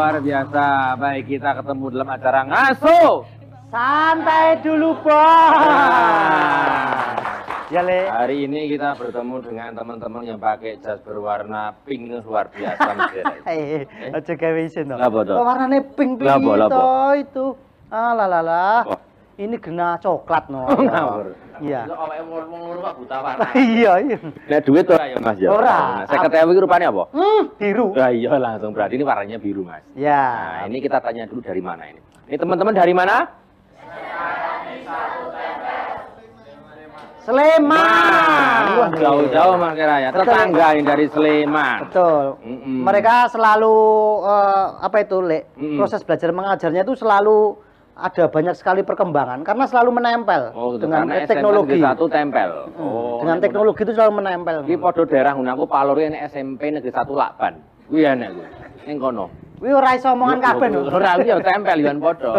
luar biasa. Baik, kita ketemu dalam acara Ngaso. Santai dulu, Bos. Ya, Le. Hari ini kita bertemu dengan teman-teman yang pakai jas berwarna pink luar biasa. Aja gawe isin to. Lapa to? Warnane pink itu. Alah. Ini kena coklat no. Ngawur. Iya. Awake wong ngono kok buta warna. Iya. Nek duit ora ya, Mas ya. Ora. 50.000 iki rupane apa? Biru. Lah iya langsung berarti ini warnanya biru, Mas. Ya. Nah, ini kita tanya dulu dari mana ini. Ini teman-teman dari mana? Sleman. Wah, jauh-jauh Mas Raya. Tetangga ini dari Sleman. Betul. Mereka selalu apa itu, Le? Proses belajar mengajarnya itu selalu ada banyak sekali perkembangan karena selalu menempel dengan teknologi. Satu tempel. Dengan teknologi itu selalu menempel. Iki padha daerah ngono aku palure nek SMP Negeri 1 Lakban. Kuwi enek kuwi. Ning kono. Kuwi ora iso omongan kabeh lho. Ora ya tempel yo padha.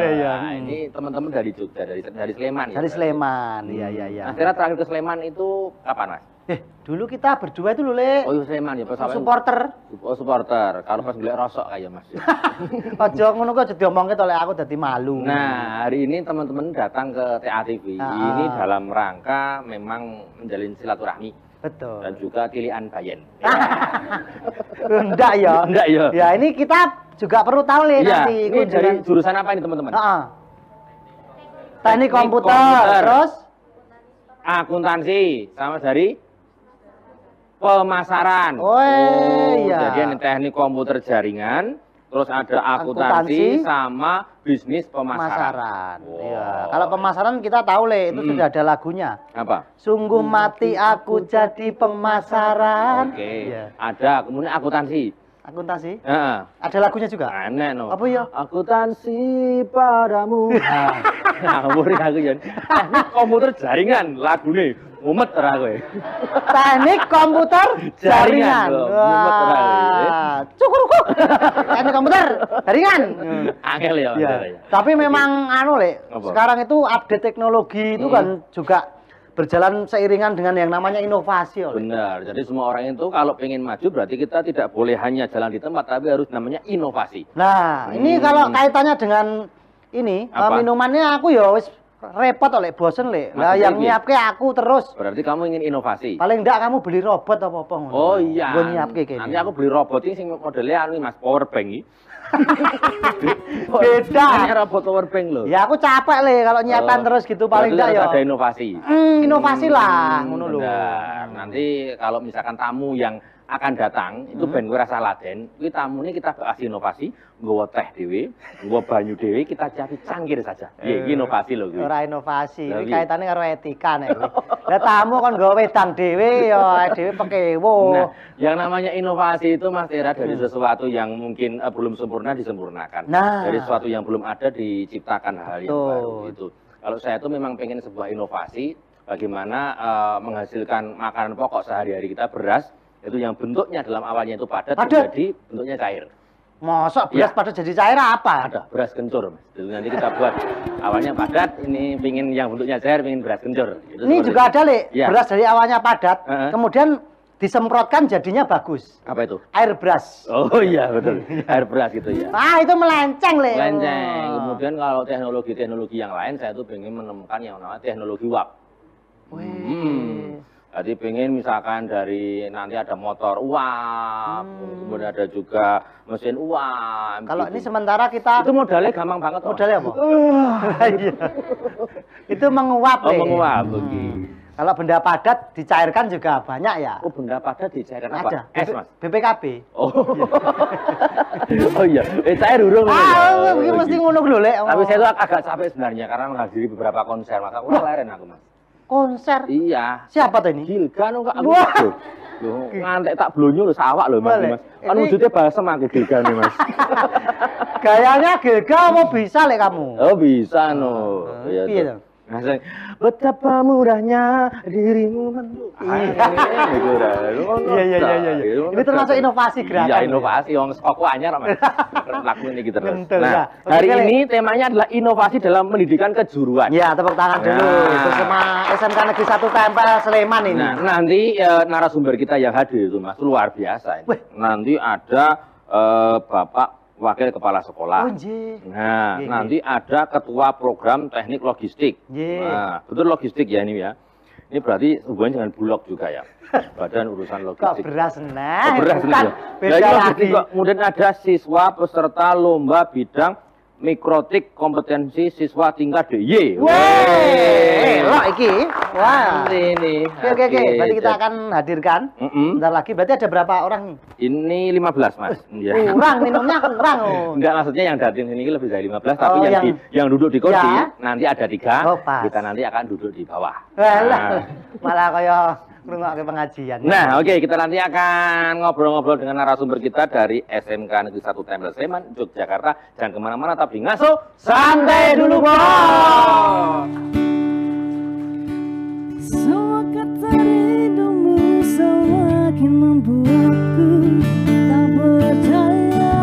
Iya. Nah, ini teman-teman dari Jogja, dari Sleman. Dari Sleman. Iya. Akhirnya terakhir ke Sleman itu kapan, Mas? Dulu kita berdua itu lho, Le. Oh, Sleman ya, pas supporter. Oh, supporter. Kalau pas golek rosok kayak Mas. Aja ngono kok aja diomongke to, Le, aku dadi malu. Nah, hari ini teman-teman datang ke TATV. Ini dalam rangka memang menjalin silaturahmi. Betul. Dan juga tilian bayen. Enggak ya. Enggak ya. Ya, ini kita juga perlu tahu, Le, nanti. Ini dari jurusan apa ini, teman-teman? Teknik komputer. Terus akuntansi sama dari pemasaran. Iya. Jadi ini teknik komputer jaringan, terus ada akuntansi sama bisnis pemasaran. Iya. Kalau pemasaran kita tahu, Le, itu sudah ada lagunya. Apa? Sungguh mati aku jadi pemasaran. Oke. Ada, kemudian akuntansi. Akuntansi? Ada lagunya juga? Aneh no. Apa ya? Akuntansi padamu. Ngawur aku ya. Teknik komputer jaringan lagune. Mumet ora kowe. Teknik komputer jaringan. Mumet ora kowe. Cukup. Teknik komputer jaringan. Angel ya. Tapi memang anu, Le. Sekarang itu update teknologi itu kan juga berjalan seiringan dengan yang namanya inovasi. Benar. Jadi semua orang itu kalau pengen maju berarti kita tidak boleh hanya jalan di tempat tapi harus namanya inovasi. Nah, ini kalau kaitannya dengan ini minumannya aku ya wis repot oleh bosen, Le. Lah yang nyiapke aku terus. Berarti kamu ingin inovasi. Paling enggak kamu beli robot apa-apa ngono. Oh iya. Gue nyiapke kene. Nanti aku beli robot ini sing modelnya anu Mas, power bank iki. Beda. Ini robot power bank loh. Ya aku capek, Le, kalau nyiapkan terus gitu paling enggak ya. Ada inovasi. Inovasi lah ngono lho. Nanti kalau misalkan tamu yang akan datang itu ben kowe rasa laden, kuwi tamune kita kasih inovasi, nggawa teh dhewe, nggawa banyu dhewe, kita cari cangkir saja. Iki inovasi lho kuwi. Ora inovasi, iki kaitane karo etika nek kuwi. Lah tamu kon nggawa wedang dhewe ya dhewe pekewo. Nah, yang namanya inovasi itu Mas Tera dari sesuatu yang mungkin belum sempurna disempurnakan. Dari sesuatu yang belum ada diciptakan hal yang baru itu. Kalau saya itu memang pengen sebuah inovasi bagaimana menghasilkan makanan pokok sehari-hari kita, beras itu yang bentuknya dalam awalnya itu padat menjadi bentuknya cair. Masa beras padat jadi cair apa? Ada beras kencur, Mas. Jadi nanti kita buat awalnya padat, ini pingin yang bentuknya cair, pingin beras kencur. Ini juga ada, Le, beras dari awalnya padat, kemudian disemprotkan jadinya bagus. Apa itu? Air beras. Oh iya betul, air beras gitu ya. Itu melenceng, Le. Melenceng. Kemudian kalau teknologi yang lain, saya tuh pengen menemukan yang namanya teknologi uap. Jadi pengen misalkan dari nanti ada motor uap, kemudian ada juga mesin uap. Kalau ini sementara kita itu modalnya gampang banget. Modalnya apa? Itu menguap. Menguap begini. Kalau benda padat dicairkan juga banyak ya. Oh, benda padat dicairkan apa? Ada. Es, Mas. BPKB. Oh iya. Cair urung. Ini mesti ngono lho, Le. Tapi saya tuh agak capek sebenarnya karena menghadiri beberapa konser, maka aku leren aku, Mas. Konser? Iya. Siapa tuh ini? Gilga no, Kak. Loh, ngantek tak blonyo lho sawak lho, Mas. Kan wujudnya balsem aku Gilga nih, Mas. Gayanya Gilga mau bisa, Le, kamu? Oh, bisa no. Iya. Betapa murahnya dirimu. Iya. Ini termasuk inovasi gerakan. Iya, inovasi. Yang sekoku anyar, Mas. Laku ini kita terus. Nah, hari ini temanya adalah inovasi dalam pendidikan kejuruan. Ya, tepuk tangan dulu. Itu sama SMK Negeri 1 Tempel Sleman ini. Nah, nanti narasumber kita yang hadir itu, Mas, luar biasa ini. Nanti ada Bapak wakil kepala sekolah. Nah, nanti ada ketua program teknik logistik. Nah, betul logistik ya ini ya. Ini berarti hubungannya dengan Bulog juga ya. Badan Urusan Logistik. Kok beras nah. Beras ya. Beda lagi. Kemudian ada siswa peserta lomba bidang mikrotik kompetensi siswa tingkat DIY. Elok iki. Wah. Ini. Oke. Berarti kita akan hadirkan. Bentar lagi. Berarti ada berapa orang? Ini 15, Mas. Ya. Kurang, minumnya kurang. Enggak, maksudnya yang datang sini lebih dari 15, tapi yang duduk di kursi nanti ada 3. Kita nanti akan duduk di bawah. Malah kayak ngrungokke pengajian. Nah, oke, kita nanti akan ngobrol-ngobrol dengan narasumber kita dari SMK Negeri 1 Tempel Sleman, Yogyakarta. Jangan kemana-mana, tapi ngaso santai dulu, Bos. Semua kata rindumu semakin membuatku tak berdaya,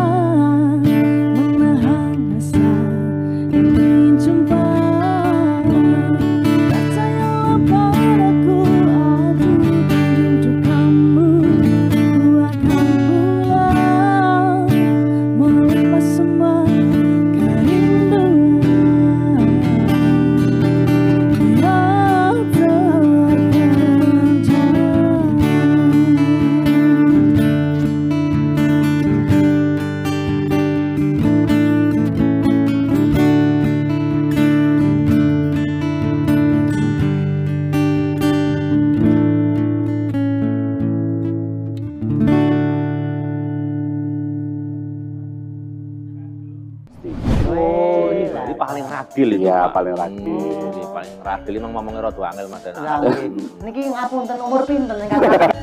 menahan rasa ingin jumpa. Percayalah padaku, aku rindu kamu, ku akan pulang melepas semua kerinduan. Paling ragil itu. Iya, paling ragil. Ini paling ragil emang ngomongnya rada angel Mas. Niki ngapunten umur pinten sing kata.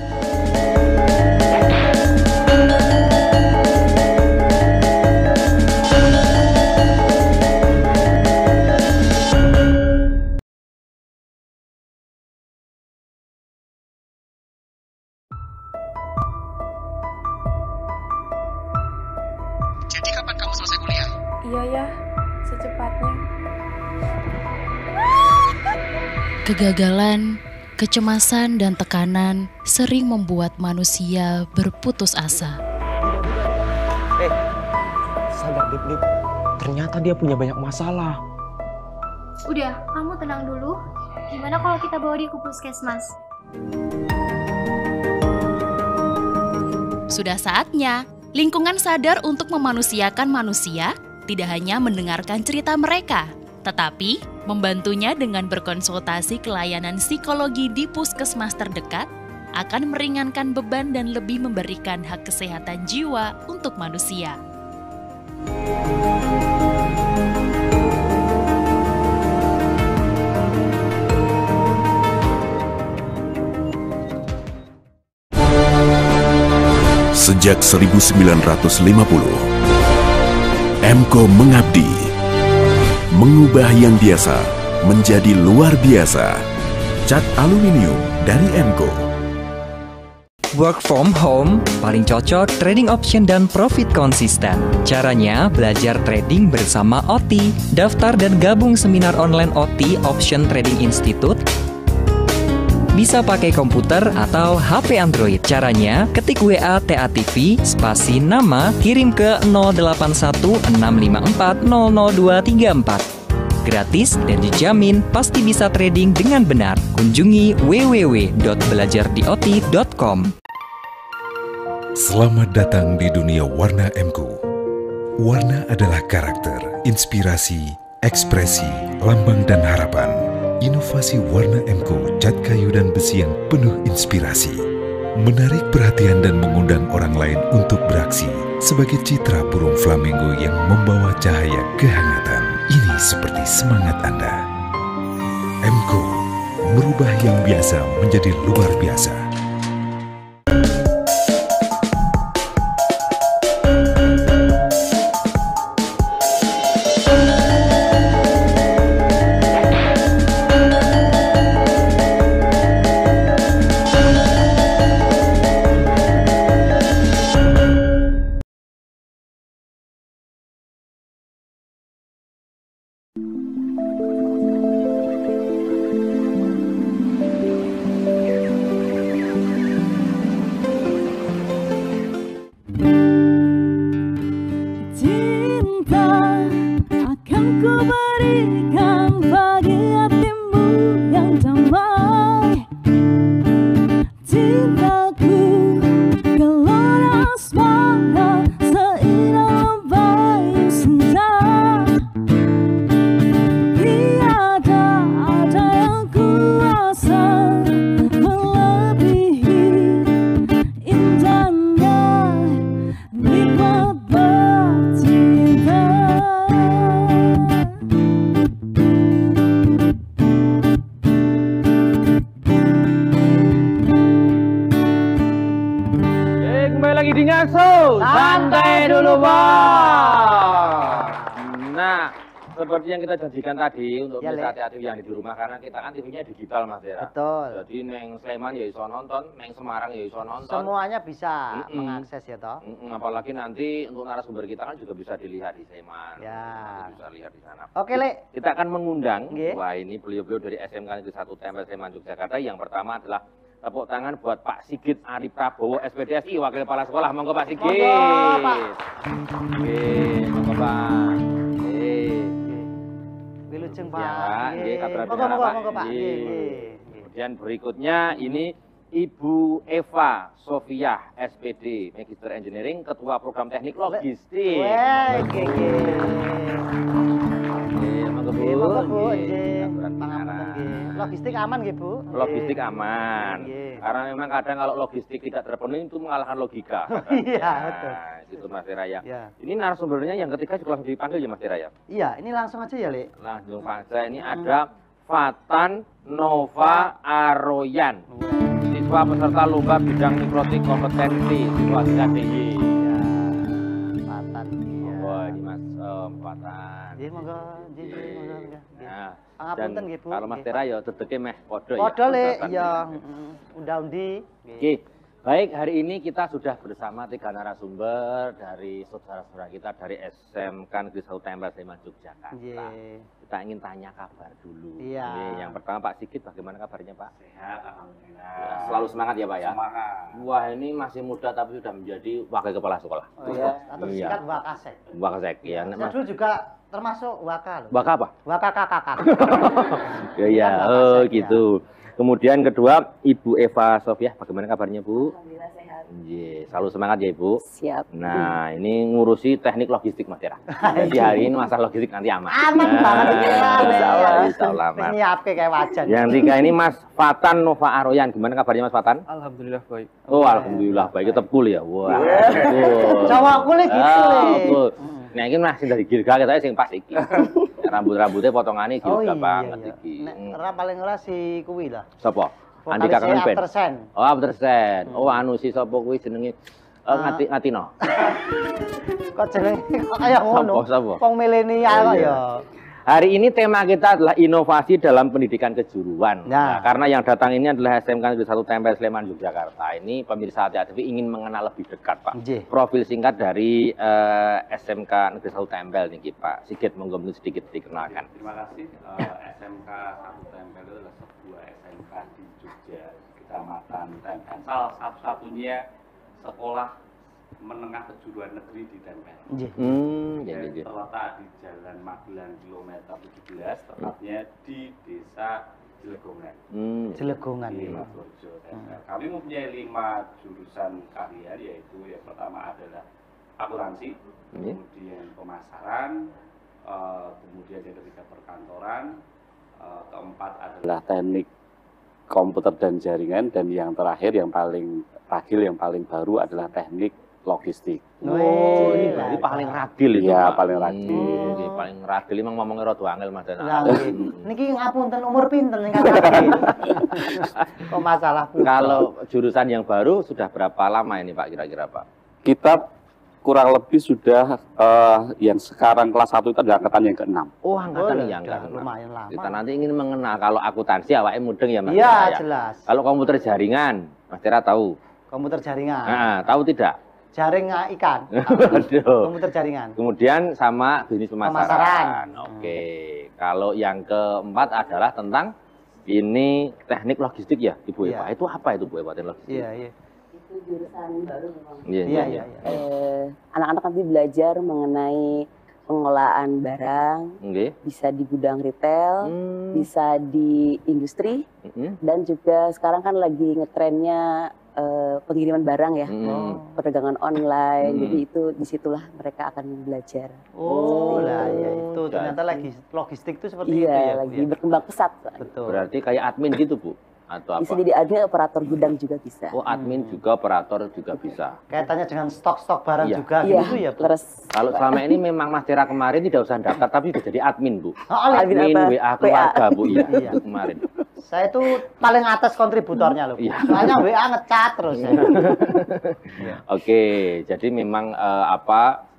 Jadi kapan kamu selesai kuliah? Iya ya, secepatnya. Kegagalan, kecemasan, dan tekanan sering membuat manusia berputus asa. Sadar, Dip. Ternyata dia punya banyak masalah. Udah, kamu tenang dulu. Gimana kalau kita bawa dia ke puskesmas? Sudah saatnya lingkungan sadar untuk memanusiakan manusia, tidak hanya mendengarkan cerita mereka, tetapi membantunya dengan berkonsultasi ke layanan psikologi di puskesmas terdekat akan meringankan beban dan lebih memberikan hak kesehatan jiwa untuk manusia. Sejak 1950, Emco mengabdi, mengubah yang biasa menjadi luar biasa. Cat aluminium dari Emco. Work from home, paling cocok trading option dan profit konsisten. Caranya belajar trading bersama OTI. Daftar dan gabung seminar online OTI Option Trading Institute. Bisa pakai komputer atau HP Android. Caranya, ketik WA TATV, spasi nama, kirim ke 081654000234. Gratis dan dijamin pasti bisa trading dengan benar. Kunjungi www.belajardioti.com. Selamat datang di dunia warna Emco. Warna adalah karakter, inspirasi, ekspresi, lambang dan harapan. Inovasi warna Emco cat kayu dan besi yang penuh inspirasi, menarik perhatian dan mengundang orang lain untuk beraksi sebagai citra burung flamingo yang membawa cahaya kehangatan. Ini seperti semangat Anda. Emco merubah yang biasa menjadi luar biasa. cinta akan ku berikan bagi hatimu yang damai. Cintaku gelora asmara seindah bayu senja. Tiada ada yang kuasa melebihi indahnya nikmat bercinta. Kembali lagi di Ngaso, santai dulu Bang. Nah, seperti yang kita janjikan tadi untuk Ya, bisa hati-hati yang di rumah, karena kita kan TV-nya digital Mas Dera. Betul. Jadi neng Sleman ya iso nonton, neng Semarang ya iso nonton. Semuanya bisa mengakses ya toh. Apalagi nanti untuk narasumber kita kan juga bisa dilihat di Sleman. Ya. Nanti bisa lihat di sana. Oke, Le. Kita akan mengundang, Nggih. wah ini beliau-beliau dari SMK Negeri 1 Tempel Sleman Yogyakarta. Yang pertama adalah tepuk tangan buat Pak Sigit Ari Prabowo, SPDSI, Wakil Kepala Sekolah. Monggo Pak Sigit. Monggo, Pak. Oke, monggo Pak. Wilujeng Pak. Ya, nggih, kabar Monggo Pak. Nggih. Nggih. Kemudian berikutnya ini Ibu Eva Sofiah, SPD, Magister Engineering, Ketua Program Teknik Logistik. Weh, Monggo, monggo Bu. monggo Bu, Nggih, nggih. kabaran Pangapunten pengarah. nggih. Logistik aman nggih Bu? Logistik Nggih. aman, Nggih. karena memang kadang kalau logistik tidak terpenuhi itu mengalahkan logika. Iya, betul. Itu Mas Raya. Ya. Ini narasumbernya yang ketiga juga langsung dipanggil ya Mas Raya. Iya, ini langsung aja ya, Le. Langsung saja ini ada Fatan Nova Aroyan, siswa peserta lomba bidang mikrotik kompetensi situasi KDY. Ya. Patan. Wah, ini Mas Fatan. Nggih, monggo. Nggih, monggo. Nggih. Nah, Pangapunten dan nggih, Bu. kalau Mas Nggih. Tera ya dedeke meh podo ya. Podo, Le. Fatan. Iya, unda-undi. Oke, baik, hari ini kita sudah bersama 3 narasumber dari saudara-saudara kita dari SMK Negeri 1 Tempel Sleman Yogyakarta. Nggih. Kita ingin tanya kabar dulu. Iya. Nih, yang pertama Pak Sigit, bagaimana kabarnya Pak? Sehat, alhamdulillah. Ya, selalu semangat ya Pak ya? Semangat. Wah, ini masih muda tapi sudah menjadi wakil kepala sekolah. Oh iya, atau Iya. singkat Wakasek. Wakasek ya. Saya Mas, dulu juga termasuk Waka loh. Waka apa? Waka kakak. Ya ya, Kan oh Wakasek, gitu. Kemudian kedua Ibu Eva Sofiah, bagaimana kabarnya Bu? Alhamdulillah sehat. Iya, selalu semangat ya Ibu. Siap. Nah, ini ngurusi teknik logistik Mas Tera. Jadi hari ini masalah logistik nanti aman. Aman banget ini. Insya Allah aman. Nyiapke kayak wajan. Yang tiga ini Mas Fatan Nova Aroyan. Gimana kabarnya Mas Fatan? Alhamdulillah baik. Oh, alhamdulillah baik. Tetap cool ya. Wah. Cool. Cowok kulit gitu, Le. Cool. Nah, ini masih dari Gilga kita sing pas iki. Rambut-rambutnya potongannya Oh Gilga iya, banget iya. iki. Nek ora paling ora si kuwi lah. Sapa? Andika Vokalisnya Kangen Band. Aftersen. Oh, Aftersen. Oh, anu si sapa kuwi jenenge Ngatino. Kok jenenge kok kaya ngono? Sapa? Wong milenial kok ya. Hari ini tema kita adalah inovasi dalam pendidikan kejuruan. Nah, karena yang datang ini adalah SMK Negeri 1 Tempel Sleman Yogyakarta. Ini pemirsa HTV ingin mengenal lebih dekat, Pak. Nggih. Profil singkat dari SMK Negeri 1 Tempel nih, Pak. Sigit, monggo sedikit dikenalkan. Terima kasih. SMK 1 Tempel itu adalah sebuah SMK di Jogja, Kecamatan Tempel. Salah satu-satunya sekolah menengah kejuruan negeri di Tempel. Jadi terletak di Jalan Magelang kilometer 17, tepatnya di Desa Jelegongan. Jelegongan. Di Magelang, Tempel. Kami mempunyai 5 jurusan kalian, yaitu yang pertama adalah akuntansi, kemudian pemasaran, kemudian yang ketiga perkantoran, keempat adalah teknik komputer dan jaringan, dan yang terakhir yang paling ragil, yang paling baru adalah teknik logistik. Oh, ini berarti paling ragil itu, Iya, Pak. paling ragil. Ini paling ragil, emang ngomongnya rada angel Mas Dan. Lah niki ngapunten umur pinten ning kok masalah putra. Kalau jurusan yang baru sudah berapa lama ini Pak kira-kira Pak? Kita kurang lebih sudah yang sekarang kelas 1 itu adalah angkatan yang ke-6. Oh, angkatan yang udah ke-6. lumayan lama. Kita nanti ingin mengenal kalau akuntansi awake mudeng ya Mas. Iya, ya? jelas. Kalau komputer jaringan, Mas Tera tahu. Komputer jaringan. Nah, tahu tidak? Jaring ikan. Waduh. Komputer jaringan. Kemudian sama bisnis pemasaran. Pemasaran. Oke. Kalau yang keempat adalah tentang ini teknik logistik ya, Ibu Eva. Itu apa itu Bu Eva, teknik logistik? Iya, iya. Itu jurusan baru memang. Iya. Iya, iya. Anak-anak nanti belajar mengenai pengolahan barang, bisa di gudang retail, bisa di industri, dan juga sekarang kan lagi ngetrennya pengiriman barang ya, perdagangan online. Jadi itu disitulah mereka akan belajar. Oh lah ya itu ternyata lagi logistik itu seperti itu ya. Ya, lagi berkembang pesat. Betul. Berarti kayak admin gitu Bu? Atau bisa apa? jadi admin, operator gudang juga bisa. Oh admin juga, operator juga bisa. Kaitannya dengan stok-stok barang juga gitu ya Bu? Kalau selama ini memang Mas Tera kemarin tidak usah daftar tapi sudah jadi admin Bu. Admin apa? WA keluarga Bu ya kemarin. Saya itu paling atas kontributornya loh Bu. Soalnya WA ngecat terus ya. Oke, jadi memang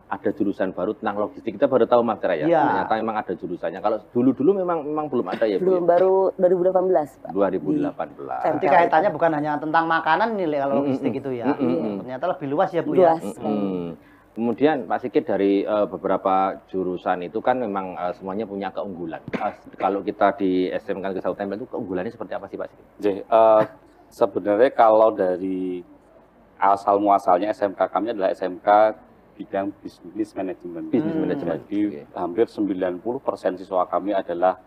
ada jurusan baru tentang logistik. Kita baru tahu Mas Tera ya. Ternyata memang ada jurusannya. Kalau dulu memang belum ada ya Bu. Belum, baru 2018 Pak. 2018. Jadi kaitannya bukan hanya tentang makanan nih kalau logistik itu ya. Ternyata lebih luas ya Bu ya. Kemudian Pak Sigit dari beberapa jurusan itu kan memang semuanya punya keunggulan. Kalau kita di SMK Gesau Tempel itu keunggulannya seperti apa sih Pak Sigit? Sebenarnya kalau dari asal muasalnya SMK kami adalah SMK bidang bisnis manajemen. Jadi hampir 90% siswa kami adalah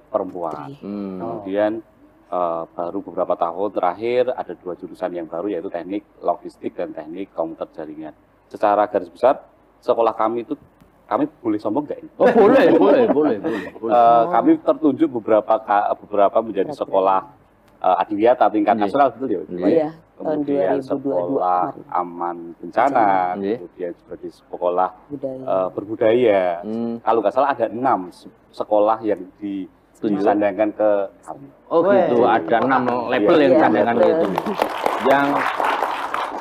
perempuan. Kemudian baru beberapa tahun terakhir ada 2 jurusan yang baru yaitu teknik logistik dan teknik komputer jaringan. Secara garis besar sekolah kami itu kami boleh sombong nggak ini? Oh boleh. Kami tertunjuk beberapa menjadi sekolah adiwiyata tingkat nasional betul ya? Iya. Kemudian sekolah aman bencana, kemudian sebagai sekolah berbudaya. Kalau nggak salah ada 6 sekolah yang disandangkan ke kami. Oh gitu, ada 6 label yang disandangkan gitu.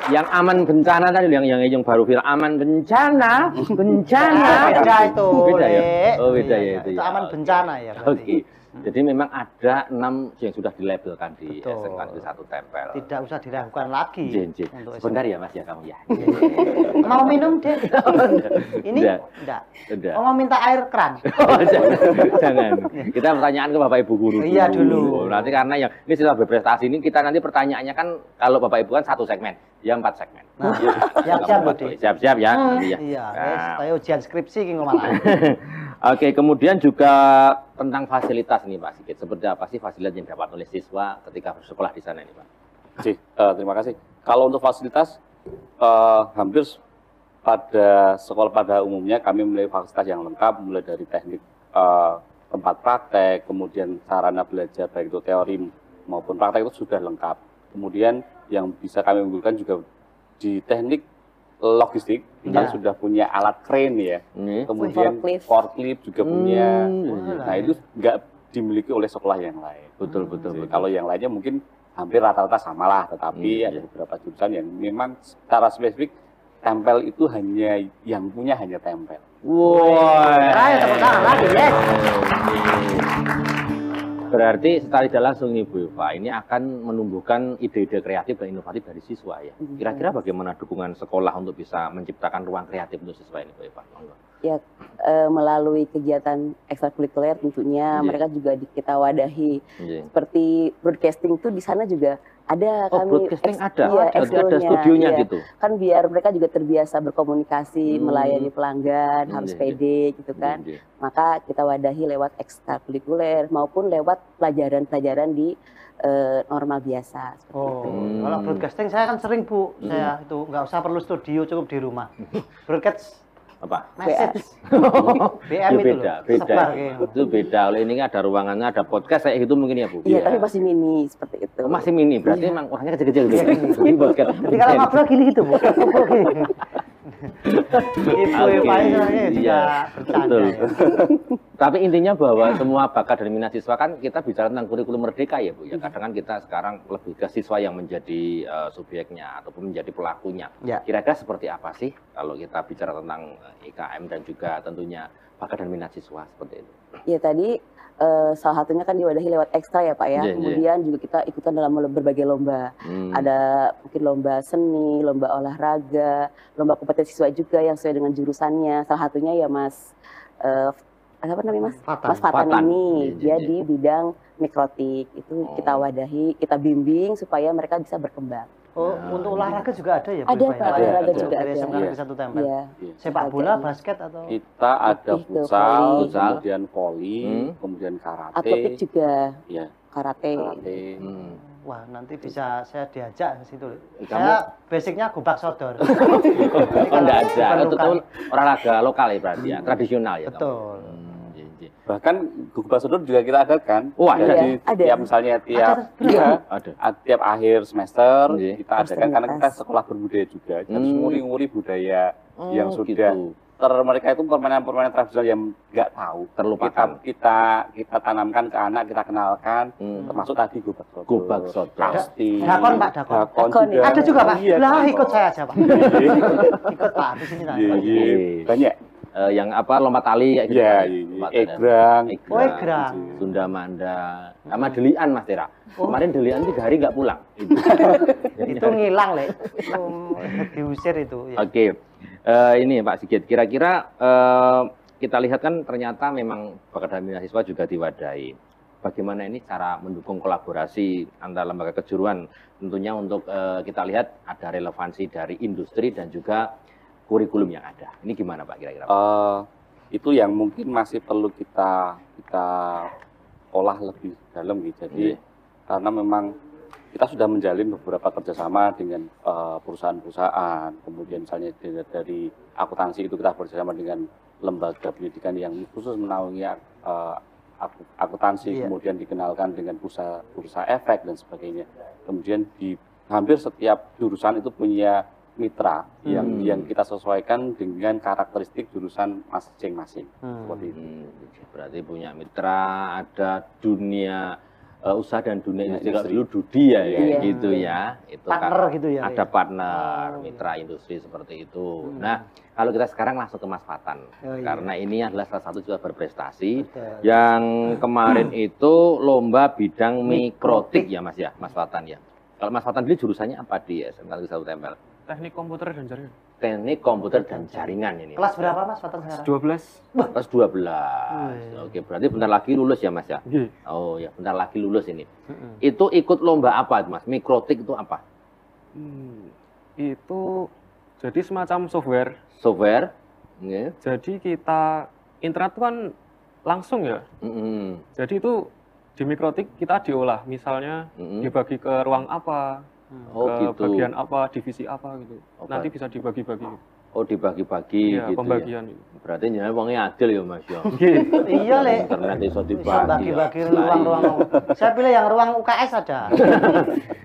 Yang aman bencana tadi yang baru viral aman bencana. Beda itu. Beda ya. Oh beda ya itu. Itu aman bencana ya. Oke. Jadi memang ada 6 yang sudah dilabelkan di SMK Negeri 1 Tempel. Tidak usah diragukan lagi. Sebentar ya Mas ya kamu ya. Mau minum deh. Ini enggak. Oh, mau minta air keran. Jangan. Kita pertanyaan ke Bapak Ibu guru. Iya dulu. Nanti karena yang ini sudah berprestasi ini kita nanti pertanyaannya kan kalau Bapak Ibu kan 1 segmen, ya 4 segmen. Nah, siap-siap Bu. Siap-siap ya. Iya, saya ujian skripsi ki malah. Oke, kemudian juga tentang fasilitas nih Pak Sigit. Seperti apa sih fasilitas yang dapat oleh siswa ketika bersekolah di sana ini Pak? Terima kasih. Kalau untuk fasilitas, hampir pada sekolah pada umumnya kami memiliki fasilitas yang lengkap, mulai dari teknik tempat praktek, kemudian sarana belajar baik itu teori maupun praktek itu sudah lengkap. Kemudian yang bisa kami unggulkan juga di teknik logistik, kita sudah punya alat crane ya, kemudian forklift juga punya. Nah itu nggak dimiliki oleh sekolah yang lain. Betul. Kalau yang lainnya mungkin hampir rata-rata samalah, tetapi ada beberapa jurusan yang memang secara spesifik tempel itu hanya yang punya hanya tempel. Tepuk tangan lagi ya. Berarti secara tidak langsung Ibu Eva ini akan menumbuhkan ide-ide kreatif dan inovatif dari siswa ya. Kira-kira bagaimana dukungan sekolah untuk bisa menciptakan ruang kreatif untuk siswa ini Bu Eva? Ya melalui kegiatan ekstrakurikuler tentunya mereka juga kita wadahi. Seperti broadcasting itu di sana juga ada kami ada studionya gitu. Kan biar mereka juga terbiasa berkomunikasi, melayani pelanggan, harus pede gitu kan. Maka kita wadahi lewat ekstrakurikuler maupun lewat pelajaran-pelajaran di normal biasa. Kalau broadcasting saya kan sering Bu, saya itu nggak usah perlu studio, cukup di rumah. Broadcast apa? Message. BM itu beda. Itu beda. Oleh ini ada ruangannya, ada podcast kayak gitu mungkin ya Bu. Iya, tapi masih mini seperti itu. Masih mini, berarti memang orangnya kecil-kecil gitu. Jadi kalau ngobrol gini gitu Bu. Ibu Eva juga bercanda. Tapi intinya bahwa semua bakat dan minat siswa kan kita bicara tentang kurikulum merdeka ya Bu ya. Kadang kan kita sekarang lebih ke siswa yang menjadi subjeknya ataupun menjadi pelakunya. Kira-kira seperti apa sih kalau kita bicara tentang IKM dan juga tentunya bakat dan minat siswa seperti itu? Ya tadi salah satunya kan diwadahi lewat ekstra ya Pak ya. Kemudian juga kita ikutan dalam berbagai lomba. Ada mungkin lomba seni, lomba olahraga, lomba kompetensi siswa juga yang sesuai dengan jurusannya. Salah satunya ya Mas apa namanya Mas? Mas Fatan ini dia di bidang mikrotik. Itu kita wadahi, kita bimbing supaya mereka bisa berkembang. Oh, untuk olahraga juga ada ya? Ada Pak, olahraga juga dari ada. SMK Negeri 1 Tempel. Iya. Sepak bola, basket atau? Kita ada futsal, volley. kemudian volley, kemudian karate. Atletik juga. Iya. Karate. Wah, nanti bisa saya diajak ke situ. Saya basicnya gubak sodor. Oh, enggak ada. Itu olahraga lokal ya berarti ya, tradisional ya. Betul. Bahkan gubak sodor juga kita adakan. Oh, ada. Jadi tiap misalnya tiap akhir semester kita adakan karena kita sekolah berbudaya juga. Jadi nguri-nguri budaya yang sudah mereka itu permainan-permainan tradisional yang nggak tahu, terlupakan. Kita tanamkan ke anak, kita kenalkan, termasuk tadi gubak sodor. Gubak sodor. Pasti. Dakon Pak, dakon juga. Ada juga Pak. Iya, lah ikut saya aja Pak. Ikut Pak di sini. Banyak. Yang apa lompat tali kayak gitu. Iya, egrang. Oh, egrang. Sunda Manda. Sama delian Mas Tera. Kemarin delian 3 hari nggak pulang. Itu ngilang, Le. Diusir itu. Ya. Oke. Ini Pak Sigit, kira-kira kita lihat kan ternyata memang Bakadami Mahasiswa juga diwadahi. Bagaimana ini cara mendukung kolaborasi antara lembaga kejuruan tentunya untuk kita lihat ada relevansi dari industri dan juga kurikulum yang ada. Ini gimana Pak kira-kira? Itu yang mungkin masih perlu kita olah lebih dalam gitu. Jadi karena memang kita sudah menjalin beberapa kerjasama dengan perusahaan-perusahaan, kemudian misalnya dari akuntansi itu kita bekerjasama dengan lembaga pendidikan yang khusus menaungi akuntansi, kemudian dikenalkan dengan bursa efek dan sebagainya. Kemudian di hampir setiap jurusan itu punya mitra yang kita sesuaikan dengan karakteristik jurusan masing-masing. Seperti itu. Berarti punya mitra, ada dunia usaha dan dunia industri. Kalau dulu Dudi ya, gitu ya. Itu partner kan, gitu ya. ada partner, mitra industri seperti itu. Nah, kalau kita sekarang langsung ke Mas Fatan, karena ini adalah salah satu juga berprestasi. Yang kemarin itu lomba bidang mikrotik ya Mas ya, Mas Fatan ya. Kalau Mas Fatan dulu jurusannya apa di SMK Negeri 1 Tempel? Teknik komputer dan jaringan. Teknik komputer dan jaringan ini. Kelas berapa Mas Fatan sekarang? 12. Kelas 12. Oke, berarti bentar lagi lulus ya Mas ya? Oh ya, bentar lagi lulus ini. Itu ikut lomba apa Mas? Mikrotik itu apa? Itu jadi semacam software. Software? Jadi kita internet itu kan langsung ya. Jadi itu di mikrotik kita diolah, misalnya dibagi ke ruang apa. Ke bagian apa, divisi apa gitu. Nanti bisa dibagi-bagi. Oh, dibagi-bagi iya, gitu pembagian ya. Berarti jangan uangnya adil ya Mas ya. Iya Le. Internet bisa dibagi. Bagi-bagi ruang-ruang. Saya pilih yang ruang UKS ada.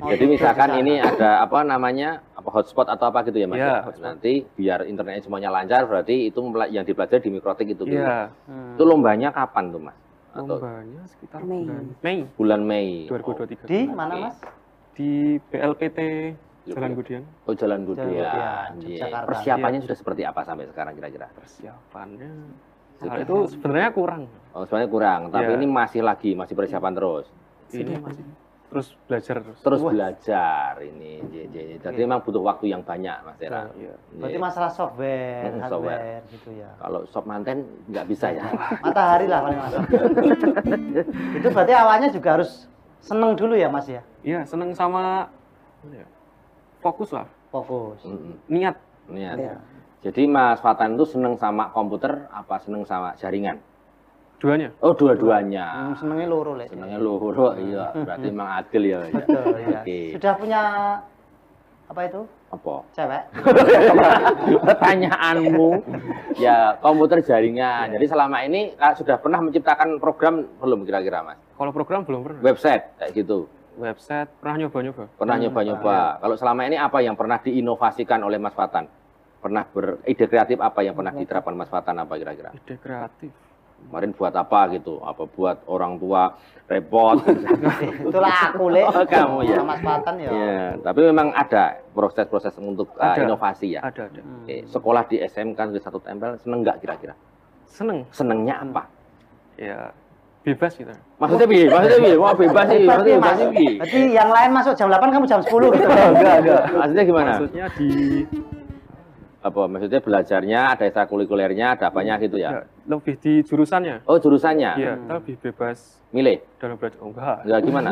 Jadi misalkan ini ada apa namanya, apa hotspot atau apa gitu ya Mas. Ya, nanti biar internetnya semuanya lancar, berarti itu yang dipelajari di mikrotik itu. Iya. Itu lombanya kapan tuh Mas? Lombanya sekitar Mei. Bulan Mei 2023. Di mana Mas? Di BLPT Jalan Gudian. Oh, Jalan Gudian. Jakarta. Persiapannya sudah seperti apa sampai sekarang kira-kira? Persiapannya hal itu sebenarnya kurang. Oh, sebenarnya kurang, tapi ini masih persiapan terus. Ini masih terus belajar terus belajar ini. Jadi memang butuh waktu yang banyak Mas Tera. Berarti masalah software, hardware gitu ya. Kalau sop manten nggak bisa ya. Matahari lah paling masuk. Itu berarti awalnya juga harus seneng dulu ya Mas ya? Iya, seneng sama fokus lah. Fokus. Niat. Ya. Jadi Mas Fatan itu seneng sama komputer apa seneng sama jaringan? Duanya. Oh, dua-duanya. Senengnya loro Le. Senengnya loro, iya. Berarti memang adil ya. Betul, ya. Sudah punya apa itu? Apa? Cewek. Pertanyaanmu ya komputer jaringan. Jadi selama ini sudah pernah menciptakan program belum kira-kira Mas? Kalau program belum pernah. Website kayak gitu. Website pernah nyoba-nyoba. Pernah nyoba-nyoba. Kalau selama ini apa yang pernah diinovasikan oleh Mas Fatan? Pernah ide kreatif apa yang pernah diterapkan Mas Fatan apa kira-kira? Ide kreatif. Kemarin buat apa gitu? Apa buat orang tua repot? Itulah aku Le. Oh, kamu ya. Mas Fatan ya. Iya, tapi memang ada proses-proses untuk inovasi ya. Ada. Oke. Sekolah di SMK Negeri 1 Tempel seneng nggak kira-kira? Seneng. Senengnya apa? Ya bebas gitu. Maksudnya bi? Wah bebas sih. Maksudnya bi? Berarti yang lain masuk jam 8 kamu jam 10 gitu. Enggak. Maksudnya gimana? Maksudnya Apa maksudnya belajarnya, ada ekstrakurikulernya, ada apanya gitu ya? Lebih di jurusannya. Oh, jurusannya? Iya, kita lebih bebas. Milih? Dalam belajar. Oh, enggak. Enggak gimana?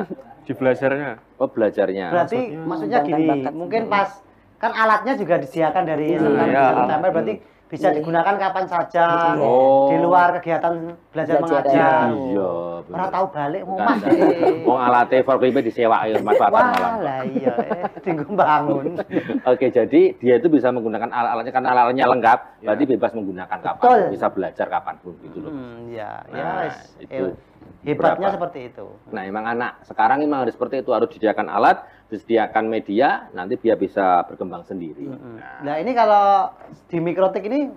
Di belajarnya. Oh, belajarnya. Berarti maksudnya gini, mungkin pas kan alatnya juga disediakan dari September, berarti bisa digunakan kapan saja di luar kegiatan belajar mengajar. Iya. Orang tahu balik mau mas. Mau alatnya forkliftnya disewa ya Mas Fatar malam. Wah iya, tinggal bangun. Oke, jadi dia itu bisa menggunakan alat-alatnya karena alatnya lengkap, berarti bebas menggunakan kapan, bisa belajar kapanpun gitu loh. Iya, itu hebatnya seperti itu. Nah, emang anak sekarang memang harus seperti itu, harus disediakan alat, disediakan media, nanti dia bisa berkembang sendiri. Nah, ini kalau di Mikrotik ini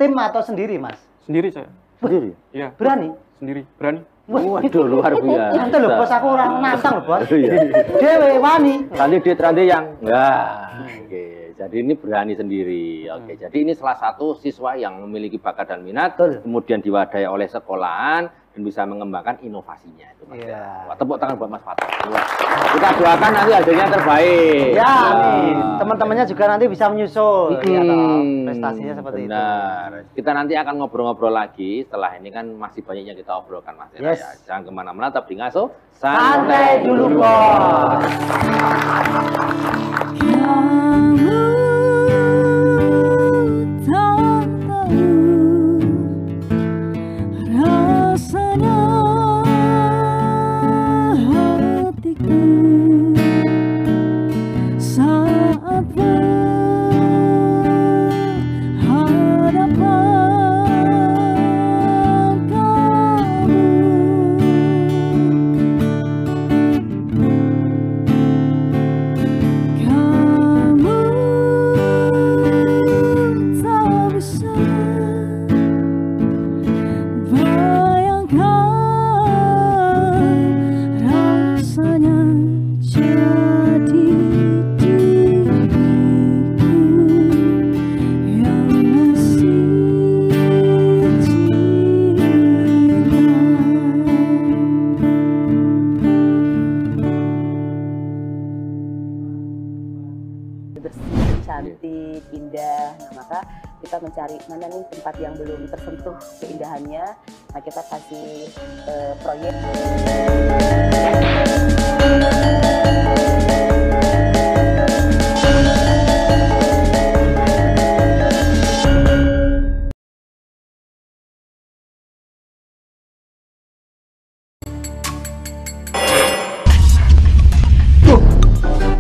tim atau sendiri, Mas? Sendiri saya. Sendiri? Iya. Berani? Sendiri, berani. Waduh, luar biasa. Nanti loh, bos aku orang nantang loh, bos. Dewe wani. Nanti dia yang enggak. Oke, jadi ini berani sendiri. Oke, jadi ini salah satu siswa yang memiliki bakat dan minat, kemudian diwadahi oleh sekolahan dan bisa mengembangkan inovasinya itu, Mas. Wah, tepuk tangan buat Mas Fatar. Kita doakan nanti hasilnya terbaik. Ya, nih teman-temannya juga nanti bisa menyusul prestasinya seperti itu. Kita nanti akan ngobrol-ngobrol lagi setelah ini kan masih banyak yang kita obrolkan, Mas. Ya. Jangan kemana-mana, tetap di Ngaso. Santai dulu, Bos. cantik, indah. Nah, maka kita mencari mana nih tempat yang belum tersentuh keindahannya. Nah, kita kasih proyek.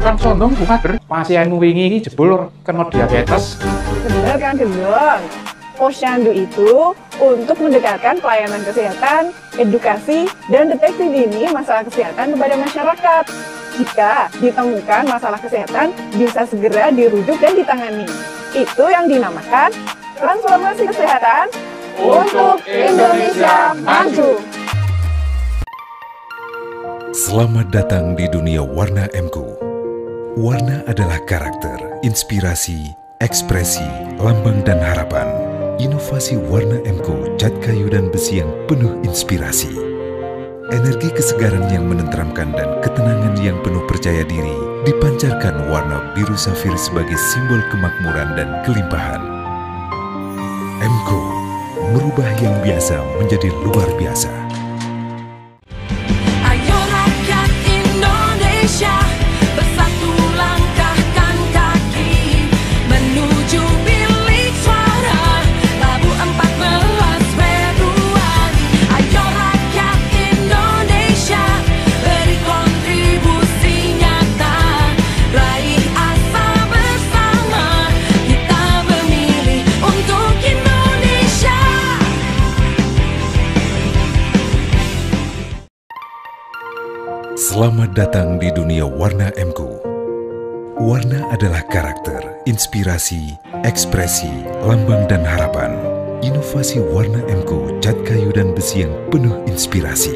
Kan sondong Bu Kader, pasienmu wingi iki jebul kena diabetes. Bener kan Gendong? Posyandu itu untuk mendekatkan pelayanan kesehatan, edukasi, dan deteksi dini masalah kesehatan kepada masyarakat. Jika ditemukan masalah kesehatan, bisa segera dirujuk dan ditangani. Itu yang dinamakan transformasi kesehatan untuk Indonesia Maju. Selamat datang di dunia Warna MQ. Warna adalah karakter, inspirasi, ekspresi, lambang dan harapan. Inovasi Warna MQ cat kayu dan besi yang penuh inspirasi. Energi kesegaran yang menenteramkan dan ketenangan yang penuh percaya diri dipancarkan warna biru safir sebagai simbol kemakmuran dan kelimpahan. MQ merubah yang biasa menjadi luar biasa. Ayo rakyat Indonesia, bersatu langkahkan kaki menuju bilik suara Rabu 14 Februari. Ayo rakyat Indonesia, beri kontribusi nyata, raih asa bersama, kita memilih untuk Indonesia. Selamat datang di dunia Warna MQ. Warna adalah karakter, inspirasi, ekspresi, lambang dan harapan. Inovasi Warna MQ cat kayu dan besi yang penuh inspirasi.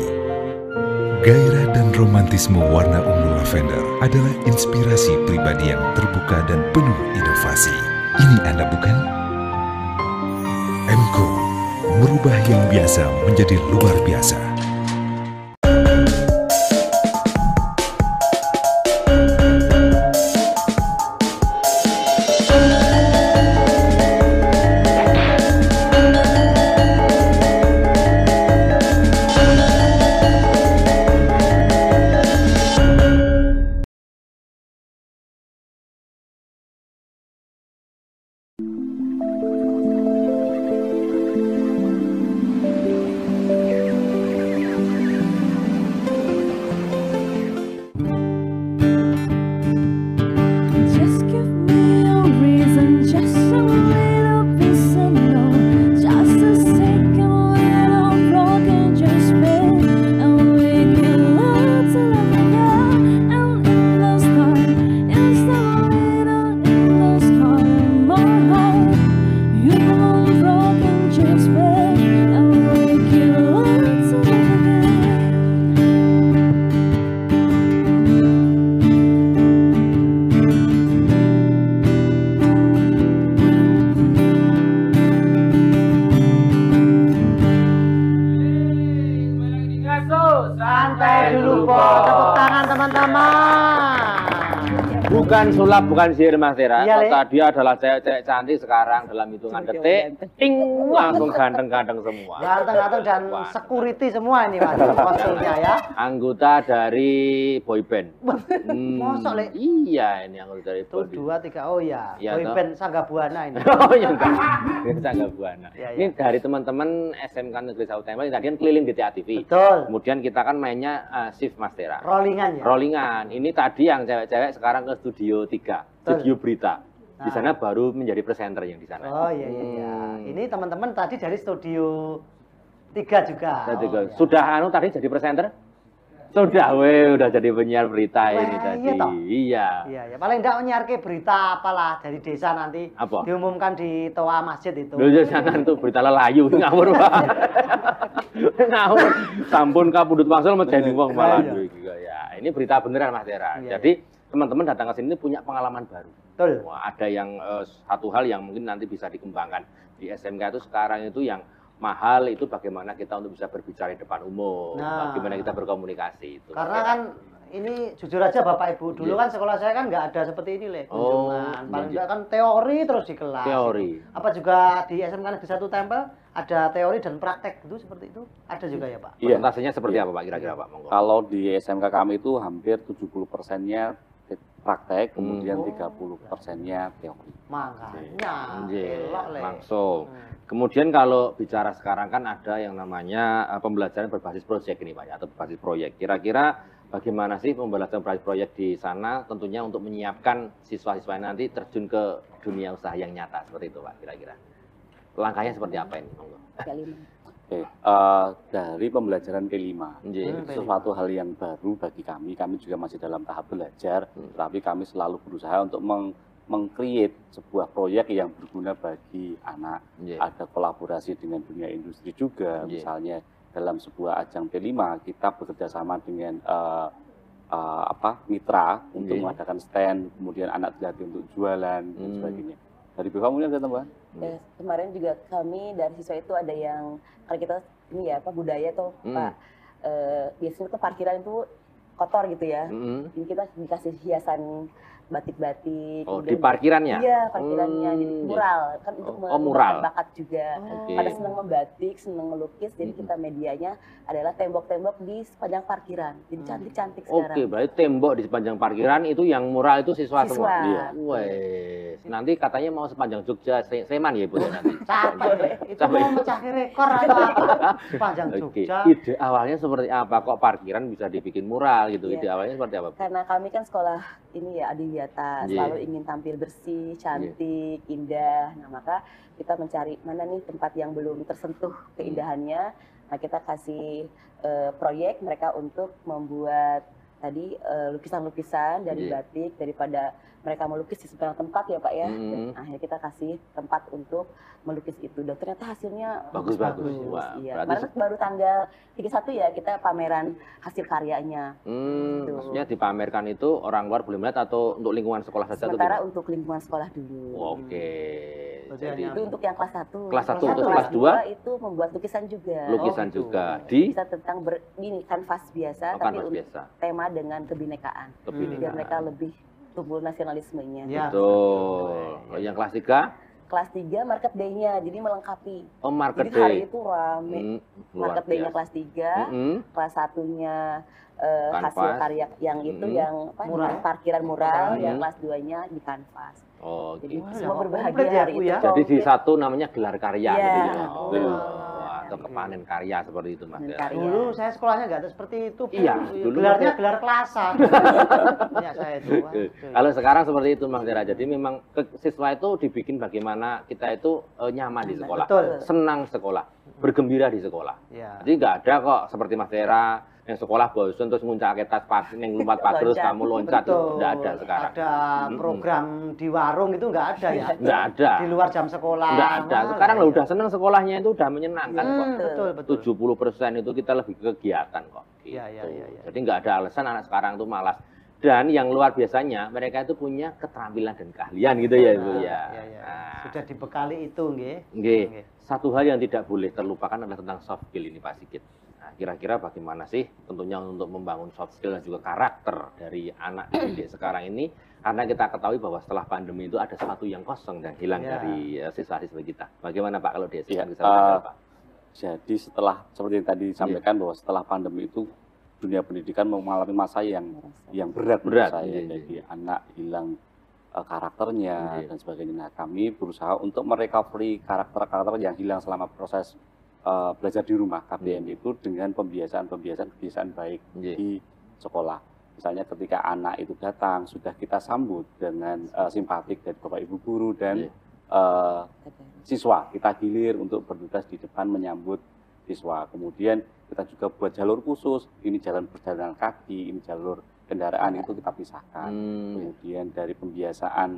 Gairah dan romantisme warna ungu lavender adalah inspirasi pribadi yang terbuka dan penuh inovasi. Ini Anda bukan? MQ merubah yang biasa menjadi luar biasa. bukan sulap, bukan sihir Mas Tera. Iya, Tadi adalah cewek-cewek cantik, sekarang dalam hitungan detik, ting, langsung ganteng-ganteng semua. Ganteng-ganteng dan security semua ini Mas, kostumnya ya. Anggota dari boyband. Mosok Le? Iya, ini anggota dari boyband. 2, 3, oh ya, Iya, boyband Sangga Buana ini. Oh iya enggak, Sangga Buana. Ya, Ini dari teman-teman SMK Negeri Satu Tempel, tadi kan keliling di TA TV. Betul. Kemudian kita kan mainnya shift Mas Tera. Rollingan ya? Rollingan. Ini tadi yang cewek-cewek sekarang ke studio 3, studio berita. Di sana baru menjadi presenter yang di sana. Oh iya iya. Ini teman-teman tadi dari studio 3 juga. Oh, sudah tadi jadi presenter? Sudah, udah jadi penyiar berita ini tadi. Iya. Iya, ya. Paling enggak menyiarke berita apalah dari desa nanti. Apa? Diumumkan di toa masjid itu. Loh, jangan tuh berita lelayu ngawur, Pak. Ngawur. Sampun kapundhut wangsul medeni wong malah ya. Ini berita beneran Mas Tera. Jadi teman-teman datang ke sini punya pengalaman baru. Betul. Wah, ada yang satu hal yang mungkin nanti bisa dikembangkan di SMK itu sekarang itu yang mahal itu bagaimana kita untuk bisa berbicara di depan umum, bagaimana kita berkomunikasi itu. Karena kan ini jujur aja Bapak Ibu, dulu kan sekolah saya kan nggak ada seperti ini Le, kunjungan. Paling nggak kan teori terus di kelas. Teori. Apa juga di SMK Negeri Satu Tempel ada teori dan praktek itu seperti itu? Ada juga ya Pak? Presentasinya seperti apa Pak kira-kira Pak? Monggo. Kalau di SMK kami itu hampir 70%-nya praktek, kemudian 30%-nya teori. Makanya, langsung. Kemudian kalau bicara sekarang kan ada yang namanya pembelajaran berbasis proyek ini Pak ya, atau berbasis proyek. Kira-kira bagaimana sih pembelajaran berbasis proyek di sana tentunya untuk menyiapkan siswa-siswa nanti terjun ke dunia usaha yang nyata seperti itu Pak kira-kira. Langkahnya seperti apa ini? Monggo. Oke, dari pembelajaran P5, sesuatu hal yang baru bagi kami juga masih dalam tahap belajar, tapi kami selalu berusaha untuk meng-create sebuah proyek yang berguna bagi anak. Ada kolaborasi dengan dunia industri juga, misalnya dalam sebuah ajang P5 kita bekerja sama dengan mitra untuk mengadakan stand, kemudian anak dilatih untuk jualan dan sebagainya. Dari BK mungkin ada tambahan? Kemarin juga kami dari siswa itu ada yang kalau kita ini ya budaya tuh Pak, biasanya tuh parkiran itu kotor gitu ya. Ini kita dikasih hiasan batik-batik. Oh, di parkirannya? Iya, parkirannya. Jadi mural kan untuk mural. bakat juga. Pada senang membatik, senang melukis, jadi kita medianya adalah tembok-tembok di sepanjang parkiran. Jadi cantik-cantik sekarang. Oke, berarti tembok di sepanjang parkiran itu yang mural itu siswa semua. Iya. Wes, nanti katanya mau sepanjang Jogja, Sleman ya Ibu ya nanti. Capek. Itu mau mecah rekor atau apa? Sepanjang Jogja. Ide awalnya seperti apa kok parkiran bisa dibikin mural gitu? Ide awalnya seperti apa? Karena kami kan sekolah ini ya adiwiyata, selalu ingin tampil bersih, cantik, indah. Nah, maka kita mencari mana nih tempat yang belum tersentuh keindahannya. Nah, kita kasih proyek mereka untuk membuat tadi lukisan-lukisan dari batik, daripada mereka melukis di seberang tempat ya Pak ya. Dan akhirnya kita kasih tempat untuk melukis itu. Dan ternyata hasilnya bagus-bagus. Iya. Baru tanggal 31 ya kita pameran hasil karyanya. Gitu. Maksudnya dipamerkan itu orang luar boleh melihat atau untuk lingkungan sekolah saja? Sementara untuk lingkungan sekolah dulu. Oke. Jadi itu untuk yang kelas 1. Kelas 1 untuk kelas 2 itu membuat lukisan juga. Lukisan juga. Di bisa tentang ini kanvas biasa tapi untuk tema dengan kebinekaan. Biar mereka lebih tumbuh nasionalismenya. Betul. Yang kelas 3? Kelas 3 market day-nya, jadi melengkapi. Oh, market jadi day. hari itu rame. Market day-nya kelas 3, kelas 1-nya hasil karya yang itu yang parkiran mural, yang kelas 2-nya di kanvas. Oh, jadi gitu. semua berbahagia hari itu. Jadi di satu namanya gelar karya gitu ya. Atau kepanen karya seperti itu Mas. Dulu saya sekolahnya nggak ada seperti itu. Iya, dulu gelarnya gelar kelasan. Ya, saya itu. Kalau sekarang seperti itu Mas Tera. Jadi memang siswa itu dibikin bagaimana kita itu nyaman di sekolah, senang sekolah, bergembira di sekolah. Jadi nggak ada kok seperti Mas Tera yang sekolah bosan terus nguncake tas yang lompat terus kamu loncat, itu nggak ada sekarang. Ada program di warung itu nggak ada ya? Nggak ada. Di luar jam sekolah. Nggak ada. Sekarang lo udah seneng sekolahnya itu udah menyenangkan kok. Betul. 70% itu kita lebih ke kegiatan kok. Gitu. Iya. Jadi nggak ada alasan anak sekarang tuh malas. Dan yang luar biasanya mereka itu punya keterampilan dan keahlian gitu ya Ibu ya. Sudah dibekali itu nggih. Satu hal yang tidak boleh terlupakan adalah tentang soft skill ini Pak Sigit. Nah, kira-kira bagaimana sih tentunya untuk membangun soft skill dan juga karakter dari anak didik sekarang ini Karena kita ketahui bahwa setelah pandemi itu ada sesuatu yang kosong dan hilang dari siswa-siswa kita. Bagaimana Pak kalau di SMK bisa Pak? Jadi setelah seperti yang tadi disampaikan bahwa setelah pandemi itu dunia pendidikan mengalami masa yang berat menurut saya. Jadi anak hilang karakternya dan sebagainya. Nah, kami berusaha untuk merecovery karakter-karakter yang hilang selama proses belajar di rumah KBM itu dengan kebiasaan baik di sekolah. Misalnya ketika anak itu datang, sudah kita sambut dengan simpatik dari Bapak Ibu guru dan siswa. Kita gilir untuk bertugas di depan menyambut siswa. Kemudian kita juga buat jalur khusus, ini jalan perjalanan kaki, ini jalur kendaraan itu kita pisahkan. Kemudian dari pembiasaan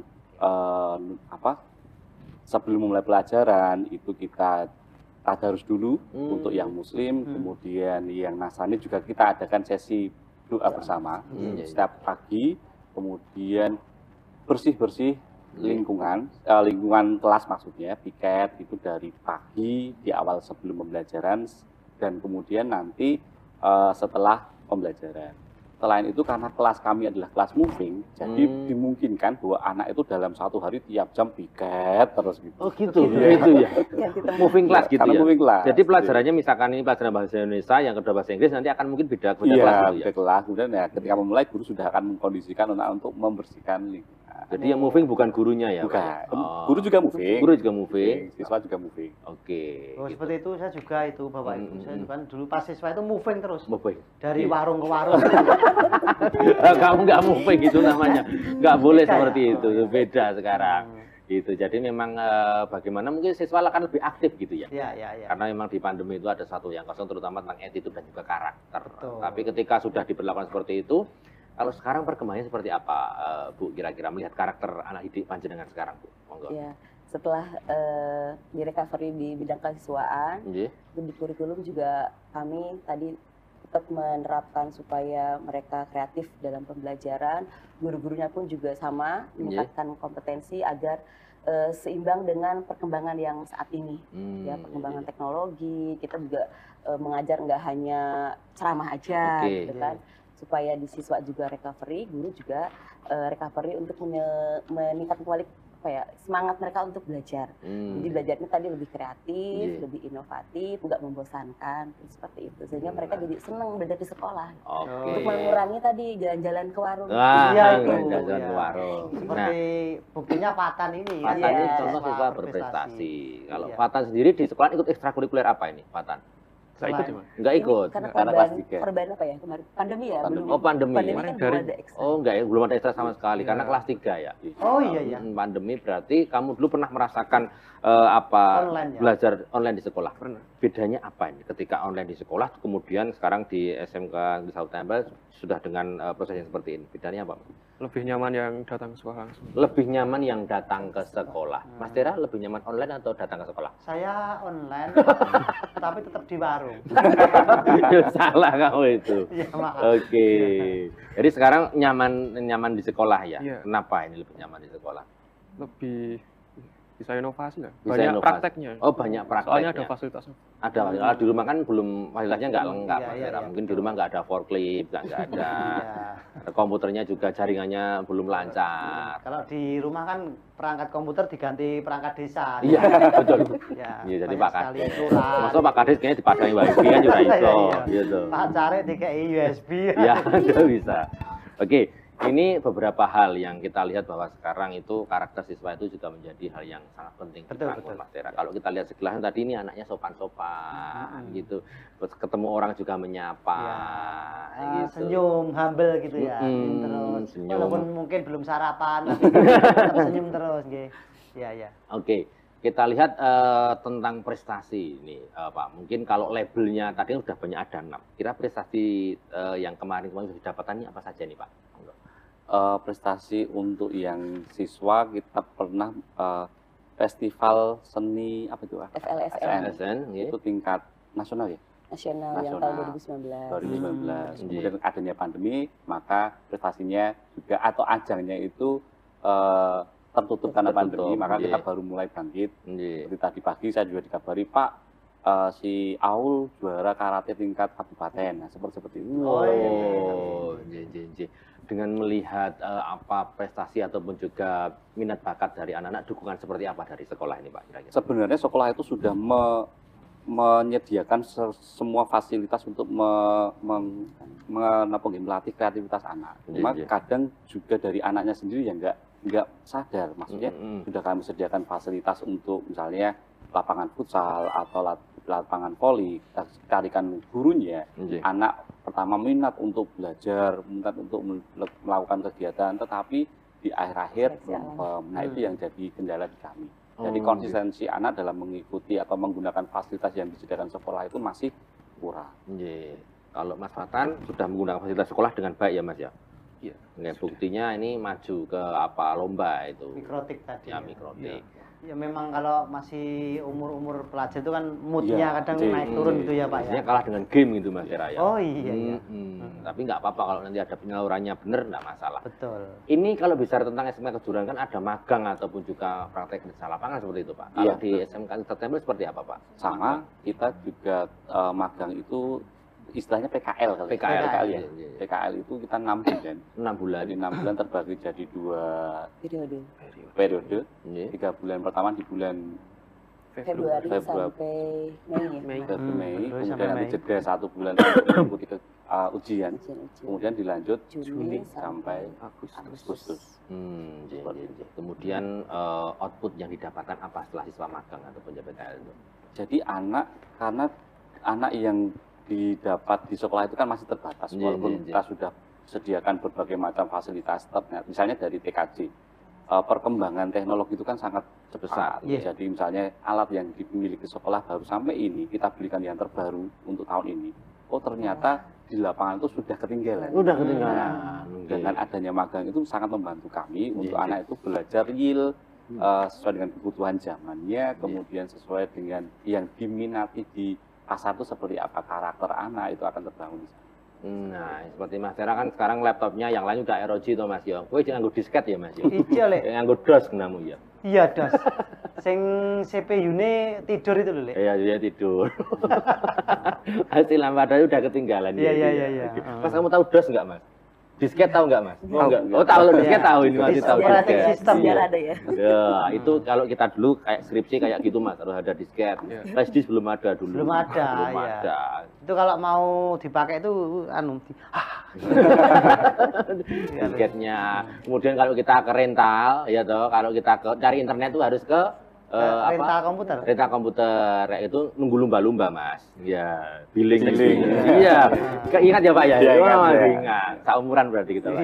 sebelum memulai pelajaran itu kita tadarus dulu untuk yang muslim, kemudian yang Nasrani juga kita adakan sesi doa bersama setiap pagi, kemudian bersih-bersih lingkungan kelas maksudnya, piket itu dari pagi di awal sebelum pembelajaran dan kemudian nanti setelah pembelajaran. Selain itu karena kelas kami adalah kelas moving, jadi dimungkinkan bahwa anak itu dalam satu hari tiap jam piket terus gitu. Oh gitu, itu ya. Moving class gitu ya. Moving class. Jadi pelajarannya misalkan ini pelajaran bahasa Indonesia, yang kedua bahasa Inggris, nanti akan mungkin beda kelas gitu ya. Beda kelas. Kemudian ya ketika memulai guru sudah akan mengkondisikan anak untuk membersihkan lingkungan. Jadi yang moving bukan gurunya ya? Bukan. Guru juga moving. Guru juga moving. Siswa juga moving. Oke. Oh, seperti itu saya juga itu Bapak Ibu. Saya juga dulu pas siswa itu moving terus. Moving. Dari warung ke warung. Kamu nggak moving itu namanya. Nggak boleh seperti itu. Beda sekarang. Gitu. Jadi memang bagaimana mungkin siswa akan lebih aktif gitu ya. Iya. Karena memang di pandemi itu ada satu yang kosong terutama tentang attitude dan juga karakter. Betul. Tapi ketika sudah diberlakukan seperti itu, kalau sekarang perkembangannya seperti apa, Bu, kira-kira melihat karakter anak didik panjenengan sekarang, Bu? Monggo. Ya, setelah di recovery di bidang kesiswaan, di kurikulum juga kami tadi tetap menerapkan supaya mereka kreatif dalam pembelajaran, guru-gurunya pun juga sama, meningkatkan kompetensi agar seimbang dengan perkembangan yang saat ini. Ya, perkembangan teknologi, kita juga mengajar nggak hanya ceramah aja, gitu kan. Supaya di siswa juga recovery, guru juga recovery untuk meningkatkan semangat mereka untuk belajar. Jadi belajarnya tadi lebih kreatif, lebih inovatif, nggak membosankan, seperti itu. Sehingga mereka jadi senang belajar di sekolah. Untuk mengurangi tadi jalan-jalan ke warung. Jalan-jalan ke warung. Seperti buktinya Fatan ini. Fatan ini contoh siswa berprestasi. Kalau Fatan sendiri di sekolah ikut ekstrakurikuler apa ini, Fatan? Nggak ikut. Karena kelas 3. Perubahan apa ya kemarin? Pandemi ya? Belum. Oh pandemi. Kan belum ada ekstra. Oh enggak ya, belum ada ekstra sama sekali. Karena kelas 3 ya. Oh iya. Pandemi berarti kamu dulu pernah merasakan belajar online di sekolah? Pernah. Bedanya apa ini ketika online di sekolah, kemudian sekarang di SMK di South Tempel sudah dengan proses yang seperti ini? Bedanya apa? Lebih nyaman yang datang ke sekolah langsung. Lebih nyaman yang datang ke sekolah. Mas Tera lebih nyaman online atau datang ke sekolah? Saya online, tapi tetap di warung. Salah kamu itu. Ya, Oke. Jadi sekarang nyaman di sekolah ya? Kenapa ini lebih nyaman di sekolah? Lebih bisa inovasi lah. Banyak inovasi. Prakteknya. Oh banyak prakteknya. Soalnya ada fasilitasnya. Ada. Kalau di rumah kan belum fasilitasnya nggak lengkap. Mungkin di rumah nggak ada forklift, nggak ada. Komputernya juga jaringannya belum lancar. Kalau di rumah kan perangkat komputer diganti perangkat desa. Iya betul. Iya jadi Pak Kades. Maksud Pak Kades kayaknya dipasangi wifi kan juga iso. Gitu. Pak Cari dikai USB. Iya nggak bisa. Oke. Ini beberapa hal yang kita lihat bahwa sekarang itu karakter siswa itu juga menjadi hal yang sangat penting. Betul. Mas Tera. Kalau kita lihat sekelahnya tadi ini anaknya sopan-sopan gitu. Terus ketemu orang juga menyapa. Gitu. Senyum, humble gitu ya. Terus senyum. Walaupun mungkin belum sarapan tapi tetap senyum terus nggih. Iya. Oke. Kita lihat tentang prestasi ini, Pak. Mungkin kalau labelnya tadi sudah banyak ada 6. Kira prestasi yang kemarin sudah didapatkan ini apa saja nih, Pak? Prestasi untuk yang siswa kita pernah festival seni apa itu? FLSN. Itu tingkat nasional ya? Nasional yang tahun 2019. Kemudian adanya pandemi, maka prestasinya juga atau ajangnya itu tertutup karena pandemi, maka kita baru mulai bangkit. Seperti tadi pagi saya juga dikabari, Pak, si Aul juara karate tingkat kabupaten. Nah, seperti itu. Oh, iya. dengan melihat apa prestasi ataupun juga minat bakat dari anak-anak, dukungan seperti apa dari sekolah ini Pak kira-kira? Sebenarnya sekolah itu sudah menyediakan semua fasilitas untuk melatih kreativitas anak. Cuma kadang juga dari anaknya sendiri yang nggak sadar, maksudnya sudah kami sediakan fasilitas untuk misalnya lapangan futsal atau lapangan voli, kita carikan gurunya, anak pertama minat untuk belajar, minat untuk melakukan kegiatan, tetapi di akhir-akhir nah itu yang jadi kendala di kami. Jadi konsistensi anak dalam mengikuti atau menggunakan fasilitas yang disediakan sekolah itu masih kurang. Kalau Mas Fatan sudah menggunakan fasilitas sekolah dengan baik ya Mas ya? Iya. Buktinya ini maju ke lomba itu. Mikrotik tadi. Ya mikrotik. Ya memang kalau masih umur-umur pelajar itu kan moodnya kadang naik turun gitu ya Pak ya. Kalah dengan game gitu Mas Tera ya. Oh iya. Tapi nggak apa-apa kalau nanti ada penyalurannya benar nggak masalah. Betul. Ini kalau bicara tentang SMK kejuruan kan ada magang ataupun juga praktek di lapangan seperti itu Pak. Kalau di SMK Tempel seperti apa Pak? Sama, kita juga magang itu istilahnya PKL. PKL ya. PKL itu kita 6 bulan. 6 bulan. Jadi 6 bulan terbagi jadi 2 periode. 3 bulan pertama di bulan Februari sampai Mei. Kemudian nanti jeda 1 bulan mengikuti ujian. Kemudian dilanjut Juni sampai Agustus. Kemudian output yang didapatkan apa setelah siswa magang ataupun PKL itu? Jadi karena anak yang didapat di sekolah itu kan masih terbatas, walaupun kita sudah sediakan berbagai macam fasilitas, misalnya dari TKJ, perkembangan teknologi itu kan sangat besar. Jadi misalnya alat yang dimiliki sekolah baru sampai ini, kita belikan yang terbaru untuk tahun ini. Oh ternyata di lapangan itu sudah ketinggalan. Dengan adanya magang itu sangat membantu kami untuk anak itu belajar real, sesuai dengan kebutuhan zamannya, kemudian sesuai dengan yang diminati di pasar itu seperti apa, karakter anak itu akan terbangun di sana. Nah, seperti Mas Tera kan sekarang laptopnya yang lain udah ROG toh Mas yo. Kowe jangan nganggo disket ya Mas yo. Iya Lek. Nganggo DOS kenamu ya. Iya DOS. Sing CPU-ne tidur itu lho Lek. Iya tidur. Hasil lampadanya udah ketinggalan. Iya. Mas kamu tahu DOS enggak Mas? Disket tahu nggak Mas? Oh tahu, disket tahu ini masih tahu. Sistem biar ada ya. Ya, itu kalau kita dulu kayak skripsi kayak gitu Mas, harus ada disket. Flash disk belum ada dulu. Belum ada. Itu kalau mau dipakai itu disketnya. Kemudian kalau kita ke rental ya toh, kalau kita cari internet itu harus ke rental komputer itu nunggu lumba-lumba Mas. Ya, billing. Iya. Ingat ya Pak ya? Ingat. Seumuran berarti kita Pak.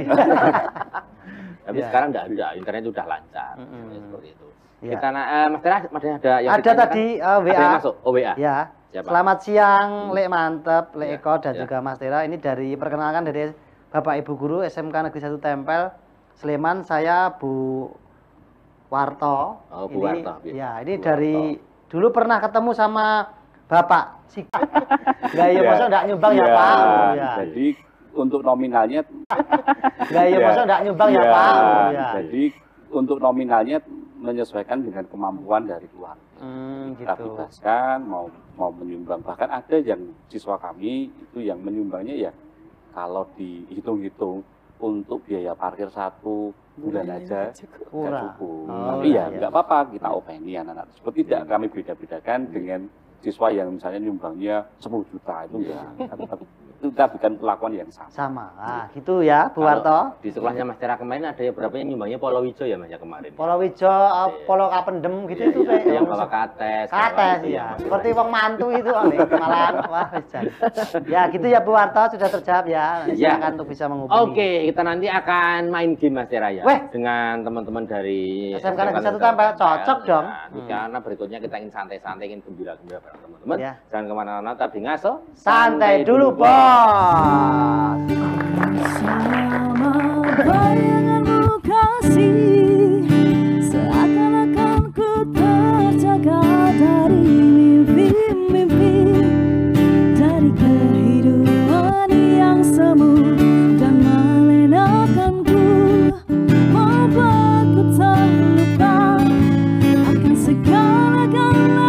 Tapi sekarang enggak ada, internet sudah lancar. Seperti itu. Kita Mas Tera masih ada yang ada tadi WA. Ada yang masuk? Oh WA. Ya. Siapa? Selamat siang Lek Mantep, Lek Eko dan juga Mas Tera. Ini dari perkenalkan dari Bapak Ibu Guru SMK Negeri 1 Tempel Sleman, saya Bu Warto. Bu Warto. Ya, ini dari dulu pernah ketemu sama Bapak Sika. Lah ya masa enggak nyumbang ya Pak? Jadi untuk nominalnya masa enggak nyumbang ya Pak? Jadi untuk nominalnya menyesuaikan dengan kemampuan dari keluarga. Kita bebaskan mau menyumbang, bahkan ada yang siswa kami itu yang menyumbangnya ya kalau dihitung-hitung untuk biaya parkir 1 bulan aja cukup. Tapi ya nggak apa-apa, kita openi anak-anak tersebut. Tidak kami beda-bedakan dengan siswa yang misalnya nyumbangnya 10 juta itu enggak. Itu kita berikan perlakuan yang sama. Nah, gitu ya Bu Warto. Di sekolahnya Mas Tera kemarin ada yang berapa yang nyumbangnya Polowijo ya Mas ya kemarin. Polowijo, Polo Kapendem gitu itu kayak yang bawa kates ya. Seperti wong mantu itu malah wah ya gitu ya Bu Warto, sudah terjawab ya. Silakan untuk bisa menghubungi. Oke, kita nanti akan main game Mas Tera ya dengan teman-teman dari SMK Negeri 1 Tempel. Cocok dong. Karena berikutnya kita ingin santai-santai, ingin gembira-gembira bareng teman-teman. Jangan kemana-mana, tapi ngaso santai dulu Bos. Sama bayanganmu kasih, seakan-akan ku terjaga dari mimpi-mimpi, dari kehidupan yang semu dan melenakanku, membuatku terluka akan segala-galanya.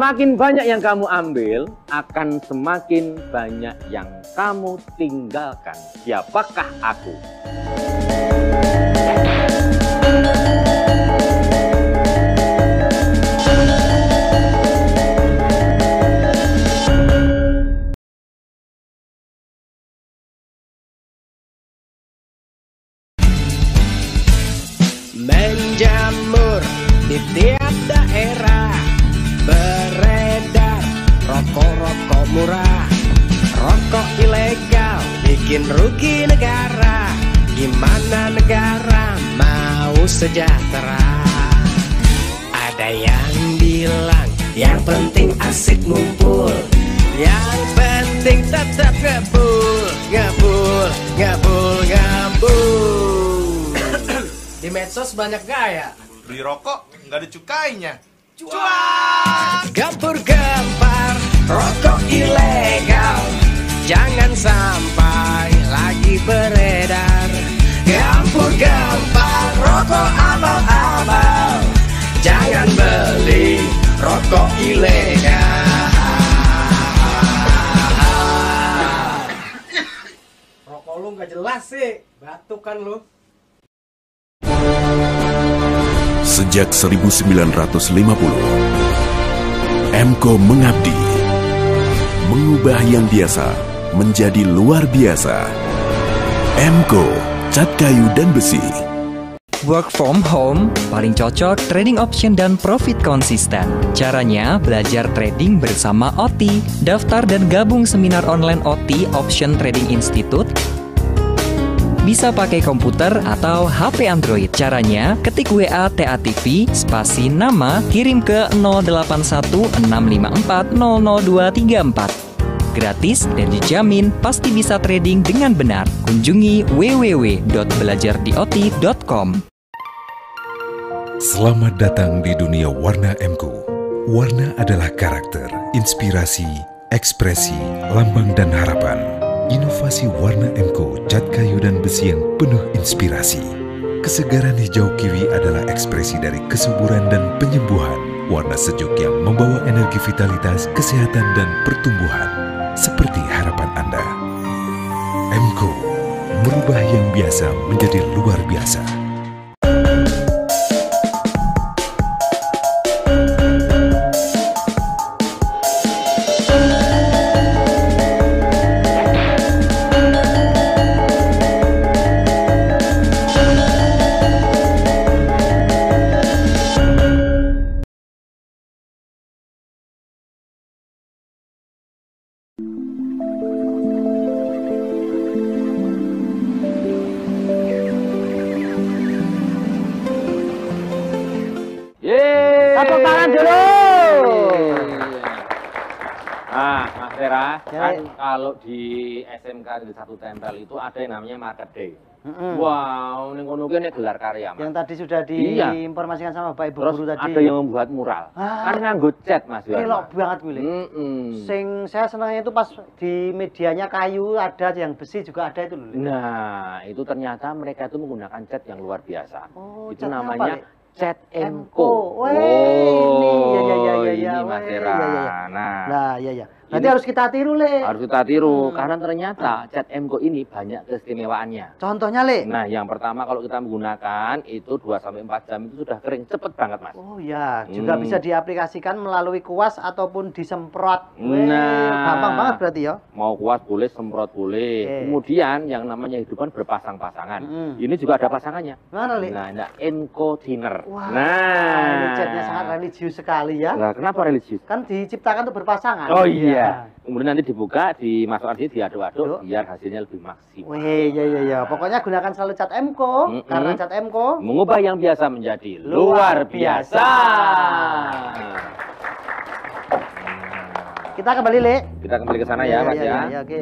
Semakin banyak yang kamu ambil, akan semakin banyak yang kamu tinggalkan. Siapakah aku? Menjamur di tiap daerah, beredar rokok-rokok murah, rokok ilegal bikin rugi negara. Gimana negara mau sejahtera? Ada yang bilang yang penting asik ngumpul, yang penting tetap ngebul, ngebul, ngebul, ngebul. Di medsos banyak gaya. Beli rokok nggak ada cukainya. Cuan! Gempur gempar rokok ilegal, jangan sampai lagi beredar. Gempur gempar rokok abal-abal, jangan beli rokok ilegal. Rokok lu nggak jelas sih, batuk kan lu. Sejak 1950, Emco mengabdi, mengubah yang biasa menjadi luar biasa. Emco, cat kayu dan besi. Work from home, paling cocok trading option dan profit konsisten. Caranya, belajar trading bersama OTI. Daftar dan gabung seminar online OTI Option Trading Institute. Bisa pakai komputer atau HP Android. Caranya, ketik WA TATV, spasi nama, kirim ke 081654000234. Gratis dan dijamin pasti bisa trading dengan benar. Kunjungi www.belajardioti.com. Selamat datang di dunia warna Emco. Warna adalah karakter, inspirasi, ekspresi, lambang dan harapan. Inovasi warna Emco cat kayu dan besi yang penuh inspirasi. Kesegaran hijau kiwi adalah ekspresi dari kesuburan dan penyembuhan. Warna sejuk yang membawa energi vitalitas, kesehatan dan pertumbuhan. Seperti harapan Anda. Emco, merubah yang biasa menjadi luar biasa. Tepuk tangan dulu. Nah, Mas Tera, kan kalau di SMK di Satu Tempel itu ada yang namanya Market Day. Wow, ini kono ini gelar karya, Mas. Yang tadi sudah diinformasikan sama Pak Ibu Guru tadi. Ada yang membuat mural. Kan nganggo cat, Mas. Elok banget gue. Sing saya senangnya itu pas di medianya kayu ada, yang besi juga ada itu loh. Nah, itu ternyata mereka itu menggunakan cat yang luar biasa. Oh, itu namanya cat Emco. Ini Mas Tera. Nah, iya. Berarti harus kita tiru, Le. Harus kita tiru, karena ternyata cat Emco ini banyak keistimewaannya. Contohnya, Le? Nah, yang pertama kalau kita menggunakan itu 2-4 jam itu sudah kering, cepet banget, Mas. Oh ya, juga bisa diaplikasikan melalui kuas ataupun disemprot. Nah, gampang banget berarti ya. Mau kuas boleh, semprot boleh. Kemudian yang namanya hidupan berpasang-pasangan. Ini juga ada pasangannya. Mana, Le? Nah, Emco Thinner. Wah, ini catnya sangat religius sekali ya. Nah, kenapa religius? Kan diciptakan untuk berpasangan. Oh iya. Kemudian nanti dibuka, dimasukkan sini, diaduk-aduk, biar hasilnya lebih maksimal. Wih, iya. Pokoknya gunakan selalu cat Emco, karena cat Emco mengubah yang biasa menjadi luar biasa. Kita kembali, Le. Kita kembali ke sana ya, Mas ya. Oke.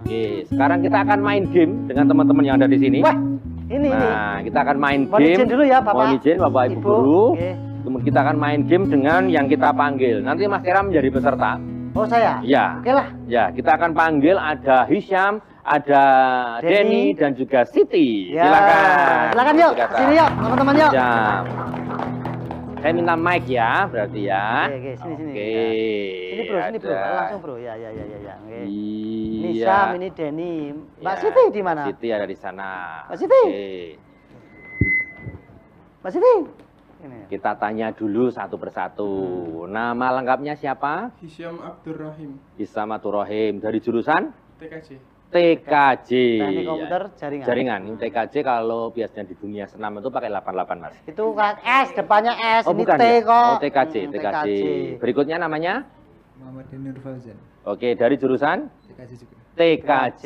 Oke, sekarang kita akan main game dengan teman-teman yang ada di sini. Wah, ini. Kita akan main Mohon game. izin dulu ya, Bapak. Mohon izin, Bapak Ibu Guru. Kemudian kita akan main game dengan yang kita panggil. Nanti Mas Tera menjadi peserta. Oh, saya? Ya. Oke lah. Ya, kita akan panggil ada Hisham, ada Denny dan juga Siti. Ya. Silakan. Silakan yuk, sini yuk, teman-teman yuk. Hisham. Saya minta mic ya, berarti ya. Oke, sini. Oke. Sini bro, langsung bro. Ya. Oke. Ini Iya. Sam, ini Denny. Mbak Siti di mana? Siti ada di sana. Mbak Siti. Oke. Mbak Siti. Ini. Kita tanya dulu satu persatu. Nama lengkapnya siapa? Hisyam Abdurrahim. Hisyam Abdurrahim. Dari jurusan? TKJ. TKJ. Teknik komputer jaringan. Jaringan. TKJ kalau biasanya di dunia senam itu pakai 88, Mas. Itu kan S, depannya S, Oh, ini bukan T ya? kok. Oh, TKJ. Berikutnya namanya? Muhammad Nur Fauzan. Oke, dari jurusan? TKJ juga. TKJ.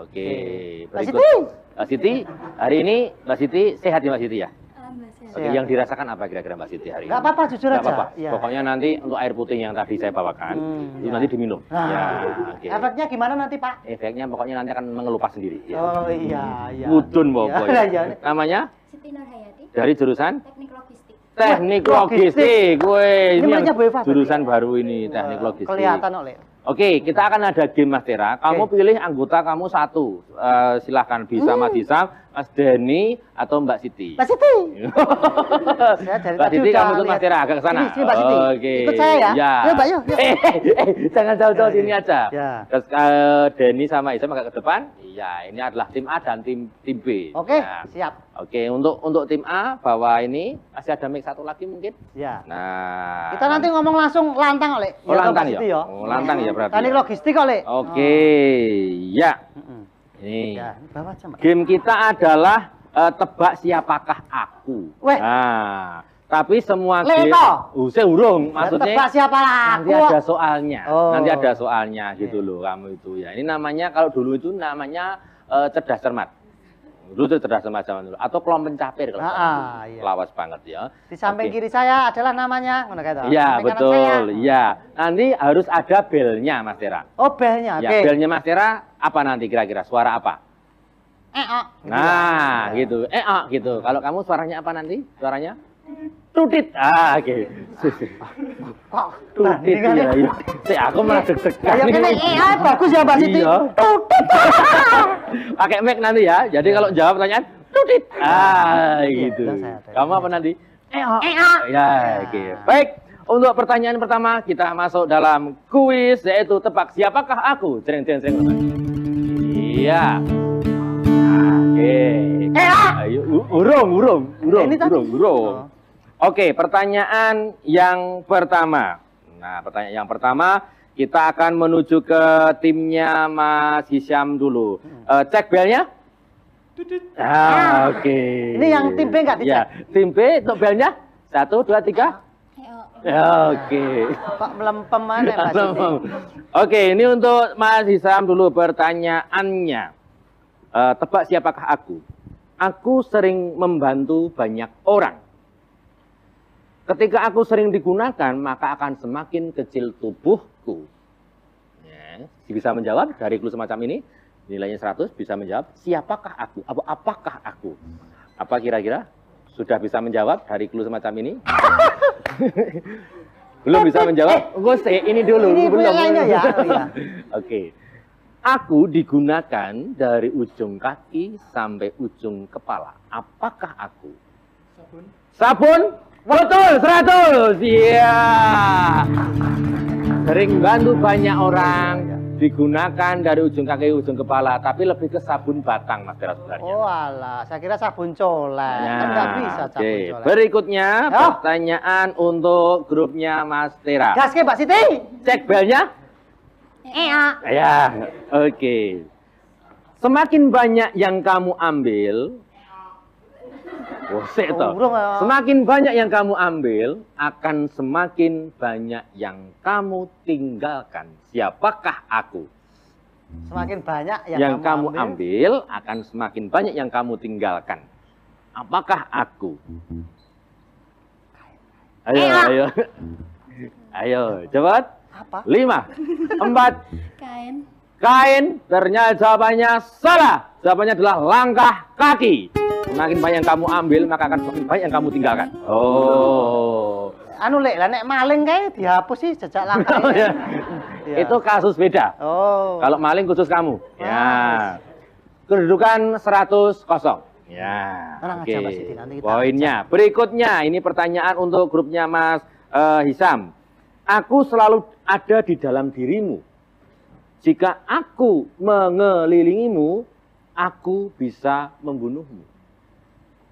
Oke. Mbak Siti. Mbak Siti, hari ini Mbak Siti sehat ya Mbak Siti ya? Oke, Sehat. yang dirasakan apa kira-kira Mbak Siti hari ini? Nggak apa-apa, jujur Nggak aja. apa-apa. Ya. Pokoknya nanti untuk air putih yang tadi saya bawakan, itu nanti diminum. Nah, Ya, oke. efeknya gimana nanti Pak? Efeknya pokoknya nanti akan mengelupas sendiri. Ya. Oh iya. Mudun pokoknya. Iya. Namanya? Siti Nurhayati. Dari jurusan? Teknik logistik. Teknik logistik. Woi, Ini yang muridnya Bu Eva, jurusan baru ini, teknik logistik. Kelihatan oleh. Oke, kita akan ada game Mas Tera. Kamu pilih anggota kamu satu. Silahkan bisa Mas Hisam, Mas Denny, atau Mbak Siti. Mbak Siti. Mbak Siti kamu ikut Mas Tera agak ke sana. Sini Mbak Siti. Oke. Ikut saya ya. Ya. Yuk Mbak, yuk. Jangan jauh-jauh sini aja. Ya. Terus Denny sama Hisam agak ke depan. Iya, ini adalah tim A dan tim B. Oke, Ya. siap. Oke, untuk tim A bawa ini masih ada mic satu lagi mungkin. Ya. Nah. Kita nanti ngomong langsung lantang oleh. Oh, lantang Mbak ya? Siti, Oh, lantang ya berarti. Teknik ya? logistik oleh. Oke, ya. Ini. Ya, bawa aja Mbak. Game kita adalah tebak siapakah aku. Weh. Nah, tapi semua game. Leto. Saya urung, maksudnya. Tebak siapa Nanti aku. ada soalnya. Oh. Nanti ada soalnya gitu loh kamu itu ya. Ini namanya kalau dulu itu namanya cerdas cermat. Dulu itu cerdas cermat zaman dulu atau kelom pencapir kalau iya. lawas banget ya. Di samping Oke. kiri saya adalah namanya. Iya betul, iya. Nanti harus ada belnya Mas Tera. Oh belnya, Ya, oke. belnya Mas Tera apa nanti kira-kira suara apa? Nah, gitu. Gitu. Kalau kamu suaranya apa nanti? Suaranya? Tutit. Oke. Kok Tutit ya. Aku malah deg-degan. Ya kan bagus ya Mbak Siti. Iya. Tutit. Pakai mic nanti ya. Jadi kalau jawab pertanyaan tutit. Gitu. Kamu apa nanti? Ya, oke. Baik. Untuk pertanyaan pertama kita masuk dalam kuis yaitu tebak siapakah aku. Jreng. Iya. Oke. Ayo, urung. Oke, pertanyaan yang pertama. Nah, pertanyaan yang pertama kita akan menuju ke timnya Mas Hisyam dulu. Cek belnya. Oke. Ini yang tim B nggak dicek? Ya, tim B untuk belnya 1, 2, 3. Oke. Pak melempem mana Mbak Siti? Oke, ini untuk Mas Hisyam dulu pertanyaannya. Tebak siapakah aku? Aku sering membantu banyak orang. Ketika aku sering digunakan, maka akan semakin kecil tubuhku. Ya, bisa menjawab dari clue semacam ini, nilainya 100, bisa menjawab siapakah aku? Apakah aku? Apa kira-kira? Sudah bisa menjawab dari clue semacam ini? Belum bisa menjawab? Ini dulu. Ini belum. ya. Oke. Aku digunakan dari ujung kaki sampai ujung kepala. Apakah aku? Sabun? Betul, 100. Iya. Sering bantu banyak orang, digunakan dari ujung kaki ujung kepala, tapi lebih ke sabun batang Mas Tera sebenarnya. Oh alah, saya kira sabun colek. Kan nggak bisa sabun colek. Berikutnya pertanyaan untuk grupnya Mas Tera. Gas ke Mbak Siti. Cek belnya. Ya, oke. Semakin banyak yang kamu ambil, semakin banyak yang kamu ambil, akan semakin banyak yang kamu tinggalkan. Siapakah aku? Semakin banyak yang kamu ambil, akan semakin banyak yang kamu tinggalkan. Apakah aku? Ayo, cepat. Apa? 5, 4. Kain. Ternyata jawabannya salah. Jawabannya adalah langkah kaki. Semakin banyak yang kamu ambil, maka akan semakin banyak yang kamu tinggalkan. Oh. Anu Lek, lah nek maling kae dihapus sih jejak langkah. Ya. Itu kasus beda. Oh. Kalau maling khusus kamu. Ya. Kedudukan 100-0. Ya, Tenang oke. aja Mas Siti, nanti kita Poinnya, berikutnya ini pertanyaan untuk grupnya Mas Hisam. Aku selalu ada di dalam dirimu. Jika aku mengelilingimu, aku bisa membunuhmu.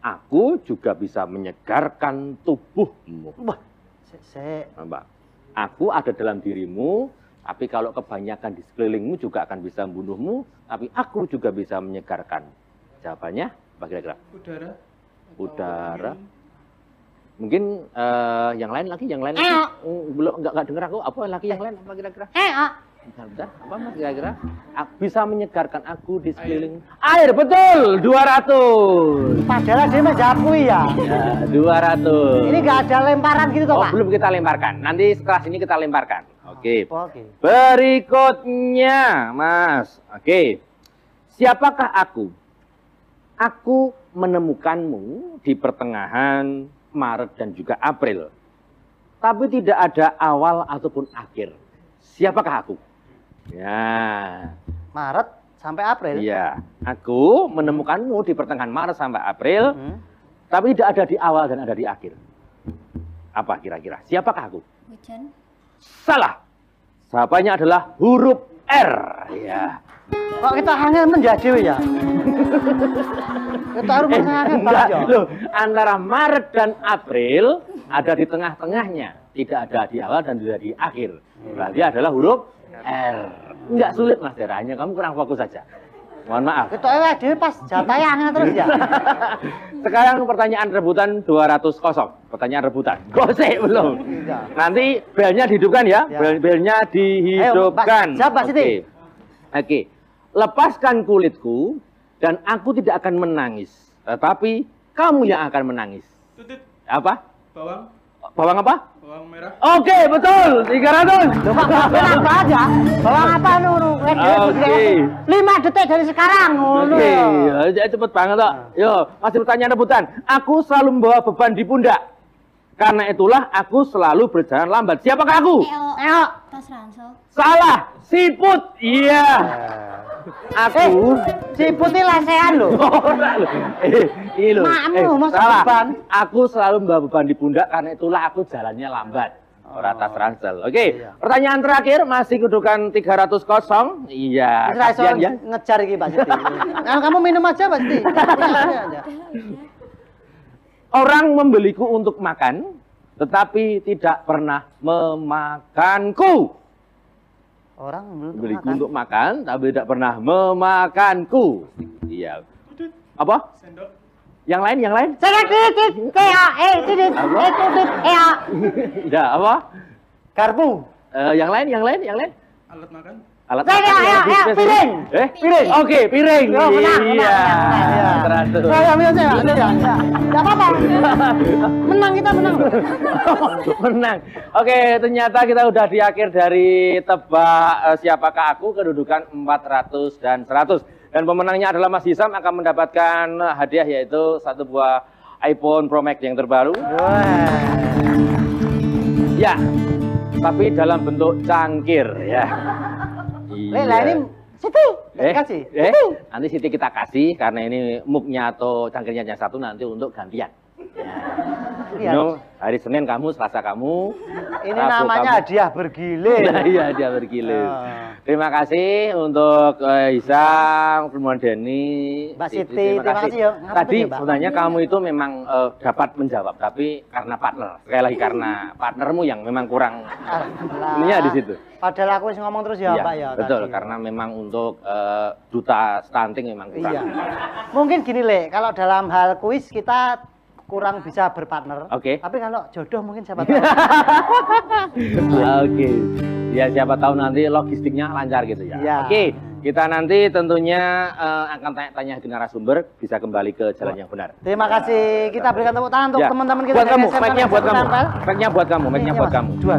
Aku juga bisa menyegarkan tubuhmu. Wah, Mbak, aku ada dalam dirimu, tapi kalau kebanyakan di sekelilingmu juga akan bisa membunuhmu, tapi aku juga bisa menyegarkan. Jawabannya apa kira-kira? Udara. Mungkin yang lain lagi, belum nggak dengar aku. Apa lagi yang lain? Apa kira-kira? Bentar, apa mas kira-kira? Bisa menyegarkan aku di sekeliling. Air, betul, 200. Padahal dia menjawab ya. Ya, 200. Ini nggak ada lemparan gitu toh, Pak? Belum kita lemparkan. Nanti setelah ini kita lemparkan. Oke. Oke. Berikutnya, Mas. Oke. Siapakah aku? Aku menemukanmu di pertengahan Maret dan juga April. Tapi tidak ada awal ataupun akhir. Siapakah aku? Ya. Maret sampai April? Iya. Aku menemukanmu di pertengahan Maret sampai April. Tapi tidak ada di awal dan ada di akhir. Apa kira-kira? Siapakah aku? Hujan. Salah. Jawabannya adalah huruf R. Ya. Kok kita hanya menjadi ya? Kita harus enggak, loh, antara Maret dan April ada di tengah-tengahnya. Tidak ada di awal dan tidak di akhir. Berarti adalah huruf R. Enggak sulit Mas Dera, hanya kamu kurang fokus saja. Mohon maaf. Kita dia pas jatahnya terus ya. Sekarang pertanyaan rebutan 200 kosong. Pertanyaan rebutan. Gosek belum. Nanti belnya dihidupkan ya. Belnya dihidupkan. Oke. Oke. Lepaskan kulitku dan aku tidak akan menangis. Tetapi kamu yang akan menangis. Apa? Bawang. Bawang apa? Bawang merah. Oke, betul. 300. Loh, Pak, apa aja? Bawang apa nuru? Oke. 5 detik dari sekarang. Oke, cepet banget toh. Yo, masih pertanyaan rebutan. Aku selalu membawa beban di pundak. Karena itulah aku selalu berjalan lambat. Siapakah aku? Tas ransel. Salah, siput. Iya. Aku siput ini lesehan loh. Ini loh. Salah. Beban. Aku selalu membawa beban di pundak karena itulah aku jalannya lambat. Ora tas ransel. Oke, pertanyaan terakhir masih kedudukan 300 kosong. Iya. Kasihan ya. Ngejar iki Pak Siti. Nah, kamu minum aja Pak Siti. Orang membeliku untuk makan, tetapi tidak pernah memakanku. Orang membeliku untuk makan, tapi tidak pernah memakanku. Iya. Apa? Sendok. Yang lain, yang lain? Ya, apa? Garpu. Yang lain, yang lain, yang lain? Alat makan. Alat makan. Piring. Piring. Oke, piring. Iya. Teratur. Saya ambil aja. Enggak apa-apa. Menang kita menang. Menang. Oke, ternyata kita udah di akhir dari tebak siapakah aku, kedudukan 400 dan 100. Dan pemenangnya adalah Mas Hisam akan mendapatkan hadiah yaitu 1 buah iPhone Pro Max yang terbaru. Ya. Tapi dalam bentuk cangkir ya. Lah ini Siti, kasih. Nanti Siti kita kasih karena ini muknya atau cangkirnya yang satu nanti untuk gantian. Ya. Hari Senin kamu, Selasa kamu. Ini namanya hadiah bergilir. Nah, iya, hadiah bergilir. Terima kasih untuk Hisam, kemudian Denny, Mbak Siti. Terima kasih ya. Tadi sebenarnya kamu itu memang dapat menjawab, tapi karena partner. Sekali lagi karena partnermu yang memang kurang. Ininya di situ. Padahal aku ngomong terus ya, Pak ya. Betul, karena memang untuk duta stunting memang kurang. Iya. Mungkin gini Le, kalau dalam hal kuis kita kurang bisa berpartner. Oke. Tapi kalau jodoh mungkin siapa tahu. Oke. Ya siapa tahu nanti logistiknya lancar gitu ya. Ya. Oke. Kita nanti tentunya akan tanya-tanya di narasumber bisa kembali ke jalan yang benar. Terima kasih. Kita berikan tepuk tangan untuk teman-teman kita. Buat kamu, mic-nya buat kamu. Mic-nya buat kamu, mic-nya buat kamu. Dua.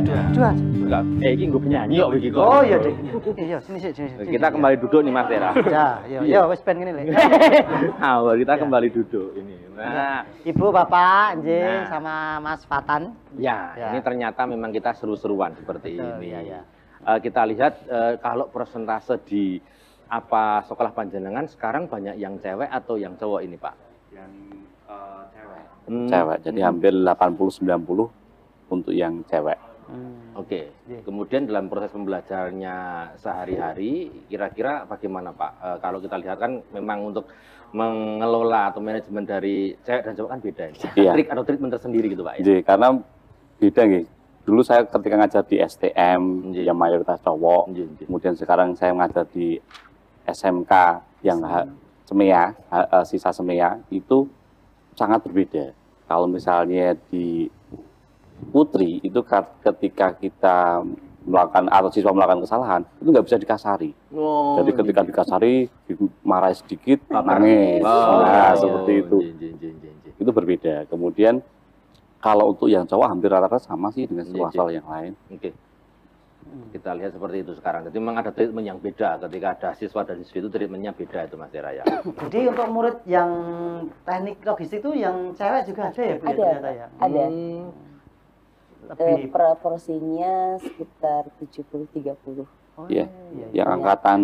Ini gue penyanyi kok iki kok. Oh iya, Dik. Iya, sini. Kita kembali duduk nih Mas Tera. Ya, wis ben ngene Le. Kita kembali duduk ini. Nah, Ibu, Bapak, Anjing sama Mas Fatan. Ya, ini ternyata memang kita seru-seruan seperti ini. Ya. Kita lihat kalau persentase di sekolah panjenengan sekarang banyak yang cewek atau yang cowok ini Pak? Yang cewek. Cewek, jadi hampir 80-90 untuk yang cewek. Oke. Kemudian dalam proses pembelajarannya sehari-hari, kira-kira bagaimana Pak? Kalau kita lihat kan memang untuk mengelola atau manajemen dari cewek dan cowok kan beda. Iya. Trik atau treatment tersendiri gitu Pak? Jadi, karena beda nih. Dulu saya ketika ngajar di STM yang mayoritas cowok, kemudian sekarang saya ngajar di SMK yang semea, sisa semea, itu sangat berbeda. Kalau misalnya di Putri itu ketika kita melakukan atau siswa melakukan kesalahan itu nggak bisa dikasari. Jadi ketika dikasari dimarahi sedikit nangis. Seperti itu. Itu berbeda. Kemudian kalau untuk yang cowok hampir rata-rata sama sih dengan siswa yang lain. Oke. Kita lihat seperti itu sekarang. Jadi memang ada treatment yang beda ketika ada siswa dan siswi itu treatmentnya beda itu Mas Tera ya. Jadi untuk murid yang teknik logistik itu yang cewek juga ada ya Bu? Ada. Ada. Proporsinya sekitar 70-30. Iya. Yang angkatan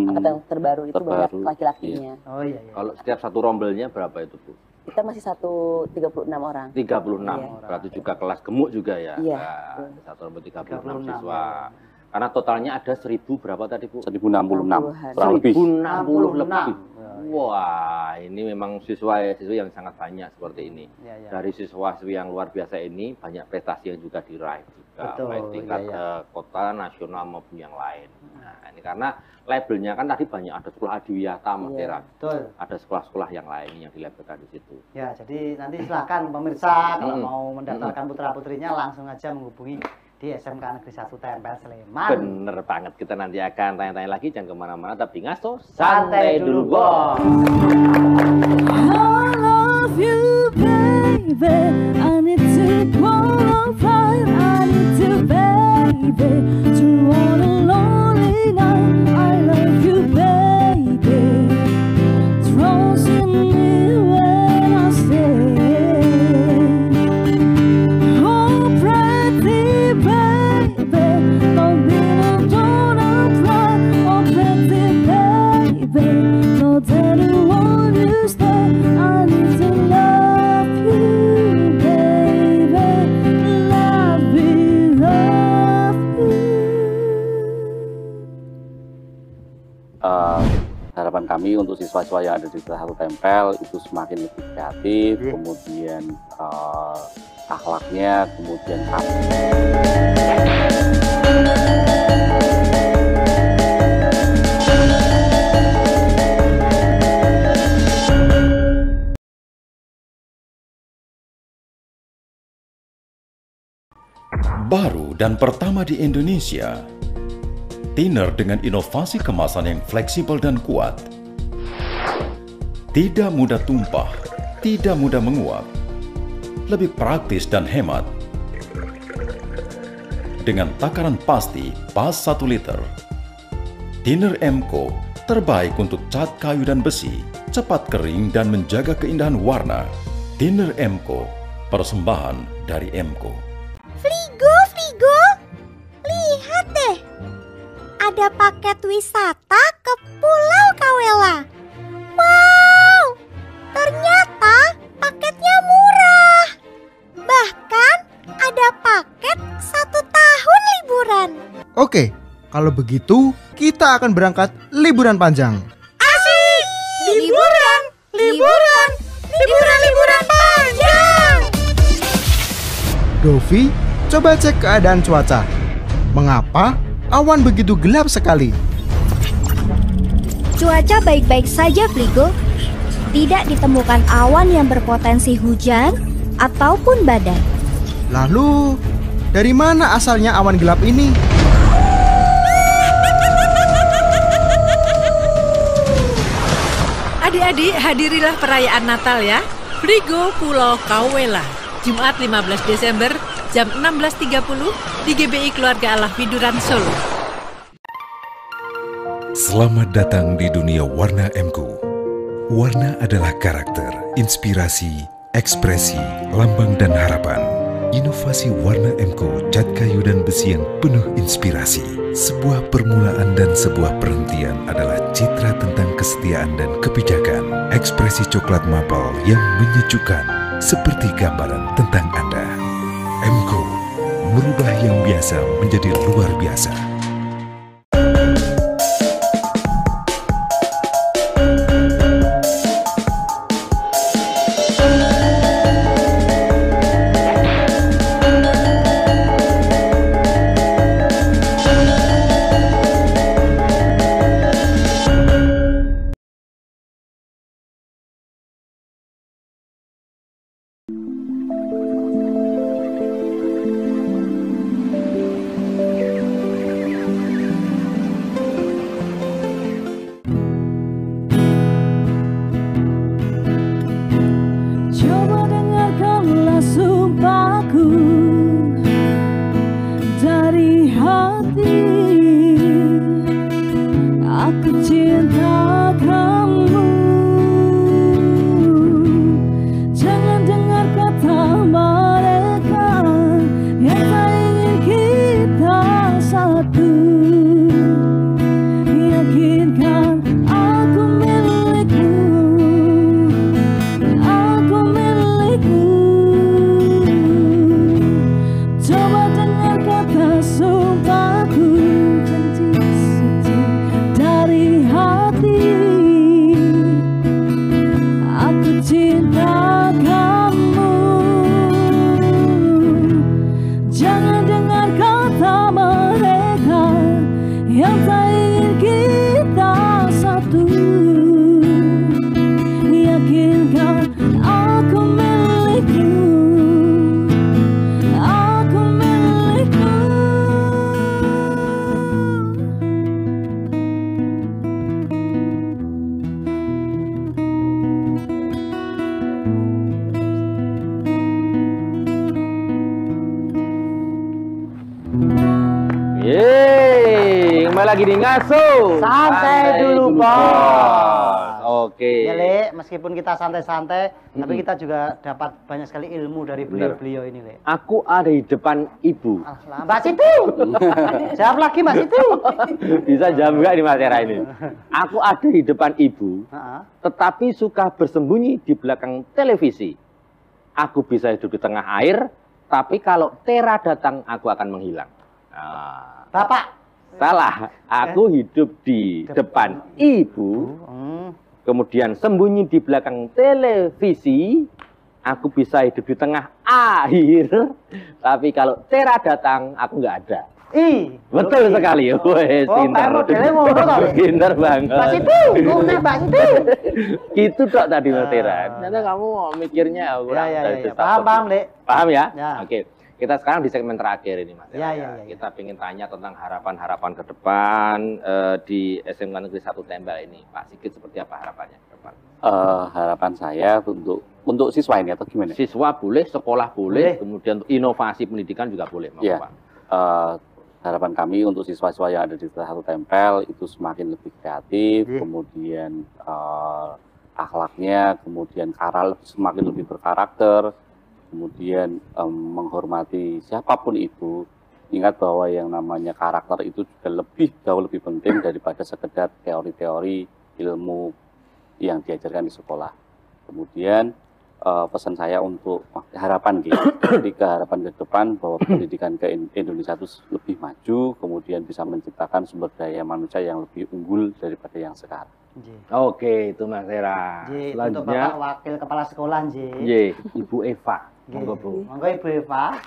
terbaru itu banyak laki-lakinya. Oh iya. Kalau setiap satu rombelnya berapa itu Bu? Kita masih 36 orang. 36, berarti juga kelas gemuk juga ya? Iya. Satu rombel 36 siswa. Karena totalnya ada 1000 berapa tadi Bu? 1066. 1066. Wah, ini memang siswa-siswi yang sangat banyak seperti ini. Dari siswa-siswi yang luar biasa ini, banyak prestasi yang juga diraih juga. Baik tingkat kota, nasional maupun yang lain. Nah, ini karena labelnya kan tadi banyak, ada sekolah Adiwiyata, Mas Tera. Ada sekolah-sekolah yang lain yang dilabelkan di situ. Ya, jadi nanti silakan pemirsa kalau mau mendaftarkan putra-putrinya langsung aja menghubungi di SMK Negeri 1 Tempel Sleman. Bener banget, kita nanti akan tanya-tanya lagi, jangan kemana-mana, tapi ngaso santai dulu bos. I love you baby, I need to qualify, I need to baby, to all a lonely night. I love you baby, trust in me when I say, oh pretty baby, don't be don't apply, oh pretty baby, no telling what you stay. I need to love you baby, love me, love you. Harapan kami untuk siswa-siswa yang ada di kelas 1 Tempel itu semakin lebih kreatif, kemudian akhlaknya, kemudian Baru dan pertama di Indonesia, thinner dengan inovasi kemasan yang fleksibel dan kuat. Tidak mudah tumpah, tidak mudah menguap, lebih praktis dan hemat. Dengan takaran pasti pas 1 liter. Thinner Emco terbaik untuk cat kayu dan besi, cepat kering dan menjaga keindahan warna. Thinner Emco, persembahan dari Emco. Frigo, lihat deh. Ada paket wisata ke Pulau Kawela. Wow, ternyata paketnya murah. Bahkan ada paket 1 tahun liburan. Oke, kalau begitu kita akan berangkat liburan panjang. Asik! Liburan panjang! Dovi, coba cek keadaan cuaca. Mengapa awan begitu gelap sekali? Cuaca baik-baik saja, Frigo. Tidak ditemukan awan yang berpotensi hujan ataupun badai. Lalu, dari mana asalnya awan gelap ini? Adik-adik, hadirilah perayaan Natal ya. Frigo Pulau Kawela, Jumat 15 Desember jam 16.30 di GBI Keluarga Allah Widuran Solo. Selamat datang di dunia warna Emco. Warna adalah karakter, inspirasi, ekspresi, lambang dan harapan. Inovasi warna MCO cat kayu dan besi yang penuh inspirasi. Sebuah permulaan dan sebuah perhentian adalah citra tentang kesetiaan dan kebijakan. Ekspresi coklat maple yang menyejukkan, seperti gambaran tentang Anda. MCO, merubah yang biasa menjadi luar biasa. Lagi di Ngaso. Santai dulu, Bos. Oke. Ya, Le, meskipun kita santai-santai, tapi kita juga dapat banyak sekali ilmu dari beliau-beliau ini, Le. Aku ada di depan ibu. Mbak Situ. Jawab lagi, Mbak Situ. Bisa jawab nggak di Mas Tera ini? Aku ada di depan ibu, tetapi suka bersembunyi di belakang televisi. Aku bisa hidup di tengah air, tapi kalau Tera datang, aku akan menghilang. Bapak. Salah, aku hidup di depan ibu, kemudian sembunyi di belakang televisi, aku bisa hidup di tengah air, tapi kalau Tera datang, aku nggak ada. Betul sekali. Wih, pintar. Pintar banget. Mbak Situ, Mbak Situ. Gitu dok tadi Mas Tera. Ternyata kamu mikirnya paham, Dek. Paham ya? Oke. Kita sekarang di segmen terakhir ini, Mas. Kita ingin tanya tentang harapan-harapan ke depan di SMK Negeri 1 Tembel ini. Pak Sigit, seperti apa harapannya ke depan? Harapan saya untuk siswa ini atau gimana? Siswa boleh, sekolah boleh, kemudian untuk inovasi pendidikan juga boleh, Pak. Harapan kami untuk siswa-siswa yang ada di 1 Tempel itu semakin lebih kreatif, kemudian akhlaknya, kemudian semakin lebih berkarakter, kemudian menghormati siapapun itu. Ingat bahwa yang namanya karakter itu juga jauh lebih penting daripada sekedar teori-teori ilmu yang diajarkan di sekolah. Kemudian pesan saya untuk harapan gitu, ketika harapan ke depan bahwa pendidikan ke Indonesia itu lebih maju, kemudian bisa menciptakan sumber daya manusia yang lebih unggul daripada yang sekarang. Oke, itu Mas Tera. Untuk Bapak Wakil Kepala Sekolah, Ibu Eva. Monggo, Bu. Monggo Ibu Eva.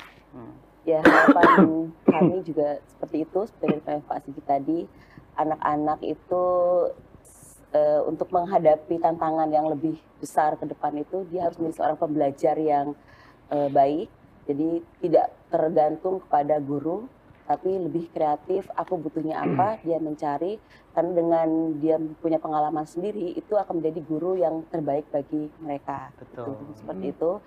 Ya, harapan kami juga seperti itu, seperti yang Pak Sigit tadi, anak-anak itu untuk menghadapi tantangan yang lebih besar ke depan itu, dia harus menjadi seorang pembelajar yang baik, jadi tidak tergantung kepada guru, tapi lebih kreatif, aku butuhnya apa, dia mencari, karena dengan dia punya pengalaman sendiri, itu akan menjadi guru yang terbaik bagi mereka. Betul. Seperti itu.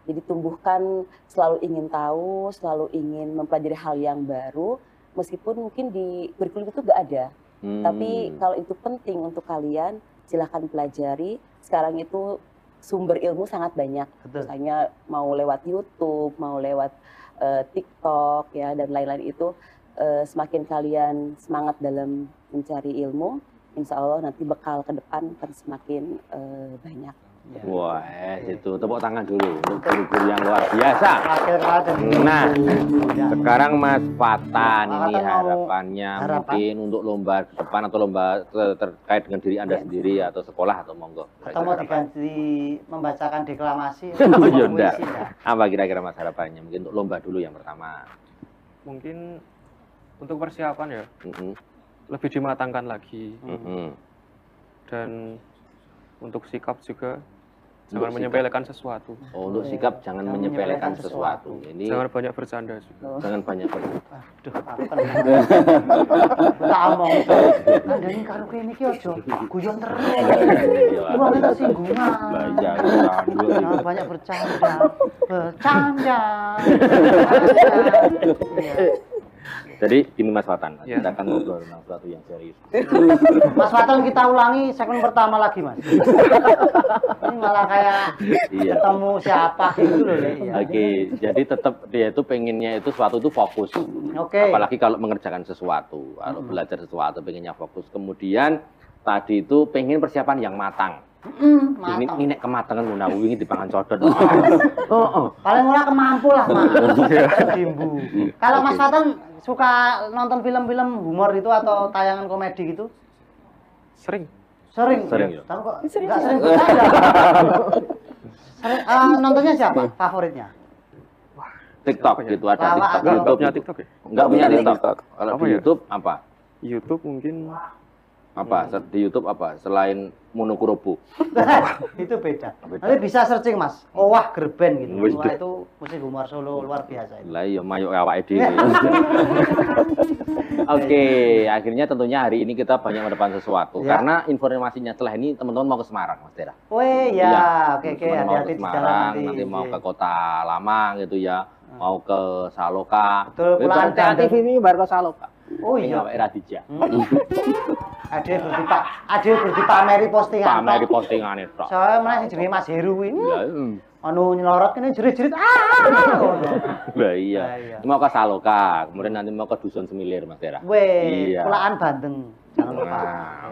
Jadi tumbuhkan selalu ingin tahu, selalu ingin mempelajari hal yang baru, meskipun mungkin di kurikulum itu nggak ada. Tapi kalau itu penting untuk kalian, silahkan pelajari. Sekarang itu sumber ilmu sangat banyak. Misalnya mau lewat YouTube, mau lewat TikTok ya dan lain-lain itu, semakin kalian semangat dalam mencari ilmu, insya Allah nanti bekal ke depan akan semakin banyak. Wah, itu tepuk tangan dulu untuk guru-guru yang luar biasa. Nah, sekarang Mas Fatan, ini harapannya mungkin untuk lomba ke depan atau lomba terkait dengan diri Anda sendiri atau sekolah atau monggo. Atau mau diganti membacakan deklamasi? Yaudah. Apa kira-kira Mas harapannya? Mungkin untuk lomba dulu yang pertama. Mungkin untuk persiapan ya, lebih dimatangkan lagi. Dan untuk sikap juga jangan menyepelekan sesuatu. Oh, untuk sikap jangan menyepelekan sesuatu. Ini jangan banyak bercanda juga. Jangan banyak bercanda. Aduh, aku kan tak omong. Kandhane karo kene iki aja guyon terus. Wong tersinggungan. Jangan banyak bercanda. Bercanda. Jadi gini Mas Fatan, kita akan ngobrol tentang sesuatu yang serius. Mas Fatan, kita ulangi segmen pertama lagi, Mas. Ini malah kayak ketemu siapa gitu loh. Oke, jadi tetap dia itu pengennya itu sesuatu itu fokus. Apalagi kalau mengerjakan sesuatu, kalau belajar sesuatu pengennya fokus. Kemudian tadi itu pengen persiapan yang matang. Ini nek kematangan guna wingi dipangan codot. Paling ora kemampu lah, Mas. Dimbu. Kalau Mas Fatan suka nonton film-film humor itu atau tayangan komedi gitu? Sering. Sering. Tahu kok enggak sering bercanda. Nontonnya siapa favoritnya? TikTok gitu, ada TikTok. Enggak punya TikTok ya? Enggak punya TikTok. Kalau di YouTube apa? YouTube mungkin apa? Di YouTube apa? Selain Monokurobo. Itu beda. Nanti bisa searching Mas. Owah Gerben gitu. Wah itu musik humor Solo luar biasa itu. Lah iya mayok awake dhewe. Oke, akhirnya tentunya hari ini kita banyak mendepan sesuatu karena informasinya setelah ini teman-teman mau ke Semarang, Mas Tera. Weh ya, oke hati-hati di jalan nanti mau ke Kota Lama gitu ya. Mau ke Saloka. Betul, pulang TV ini baru ke Saloka. Oh iya, Radija. Ade berpameri postingan. Pameri postingan itu. Saya mana sing jenenge Mas Heru ini. Anu nyelorot kene jerit-jerit. Lah iya. Mau ke Saloka, kemudian nanti mau ke Dusun Semilir, Mas Tera. Weh, Pulaan Bandeng. Jangan lupa.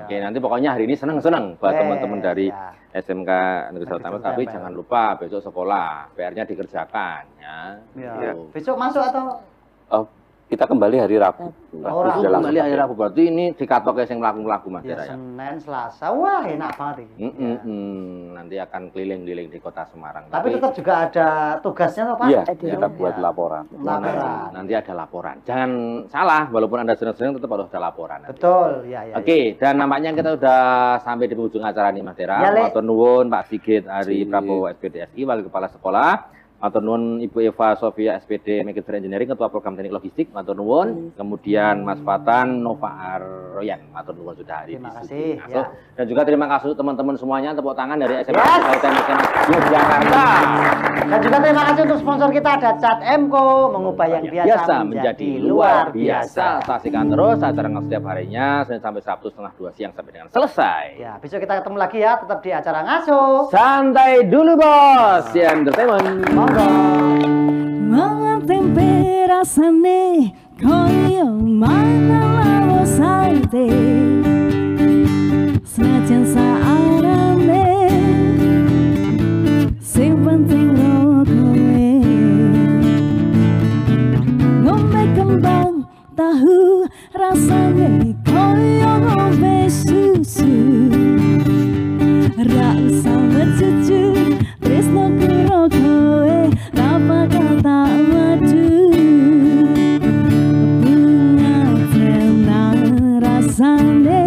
Oke, nanti pokoknya hari ini seneng-seneng buat teman-teman dari SMK Negeri Satu Tampil, tapi jangan lupa besok sekolah, PR-nya dikerjakan ya. Besok masuk atau kita kembali hari Rabu. Kembali hari Rabu, berarti ini dikatoknya yang melaku-melaku Mas Tera ya. Senin, Selasa, wah enak banget ini. Nanti akan keliling-keliling di Kota Semarang. Tapi tetap juga ada tugasnya loh Pak? Iya, kita buat laporan. Nanti ada laporan. Jangan salah, walaupun Anda senang-senang tetap harus ada laporan. Betul, ya. Oke, dan nampaknya kita sudah sampai di penghujung acara nih Mas Tera. Matur nuwun Pak Sigit Ari Prabowo SPDSI, Wakil Kepala Sekolah. Matur nuwun Ibu Eva Sofia SPD Manager Engineering, Ketua Program Teknik Logistik. Matur nuwun. Kemudian Mas Fatan Nova Arroyan. Matur nuwun sudah hari ini. Terima kasih. Dan juga terima kasih teman-teman semuanya, tepuk tangan dari SMA Yogyakarta. Dan juga terima kasih untuk sponsor kita ada Cat Emco, mengubah yang biasa menjadi luar biasa. Saksikan terus acara setiap harinya Senin sampai Sabtu setengah 2 siang sampai dengan selesai. Ya, besok kita ketemu lagi ya, tetap di acara Ngaso. Santai dulu bos, entertainment. Mangan tempe rasane koyo mangan lawo sate. Senajan saarane sing penting rokoe. Ngombe kembang tahu rasane koyo ngombe susu. Ra usah mecucu tresno rokoe. Apa kata madu bunga tenang rasane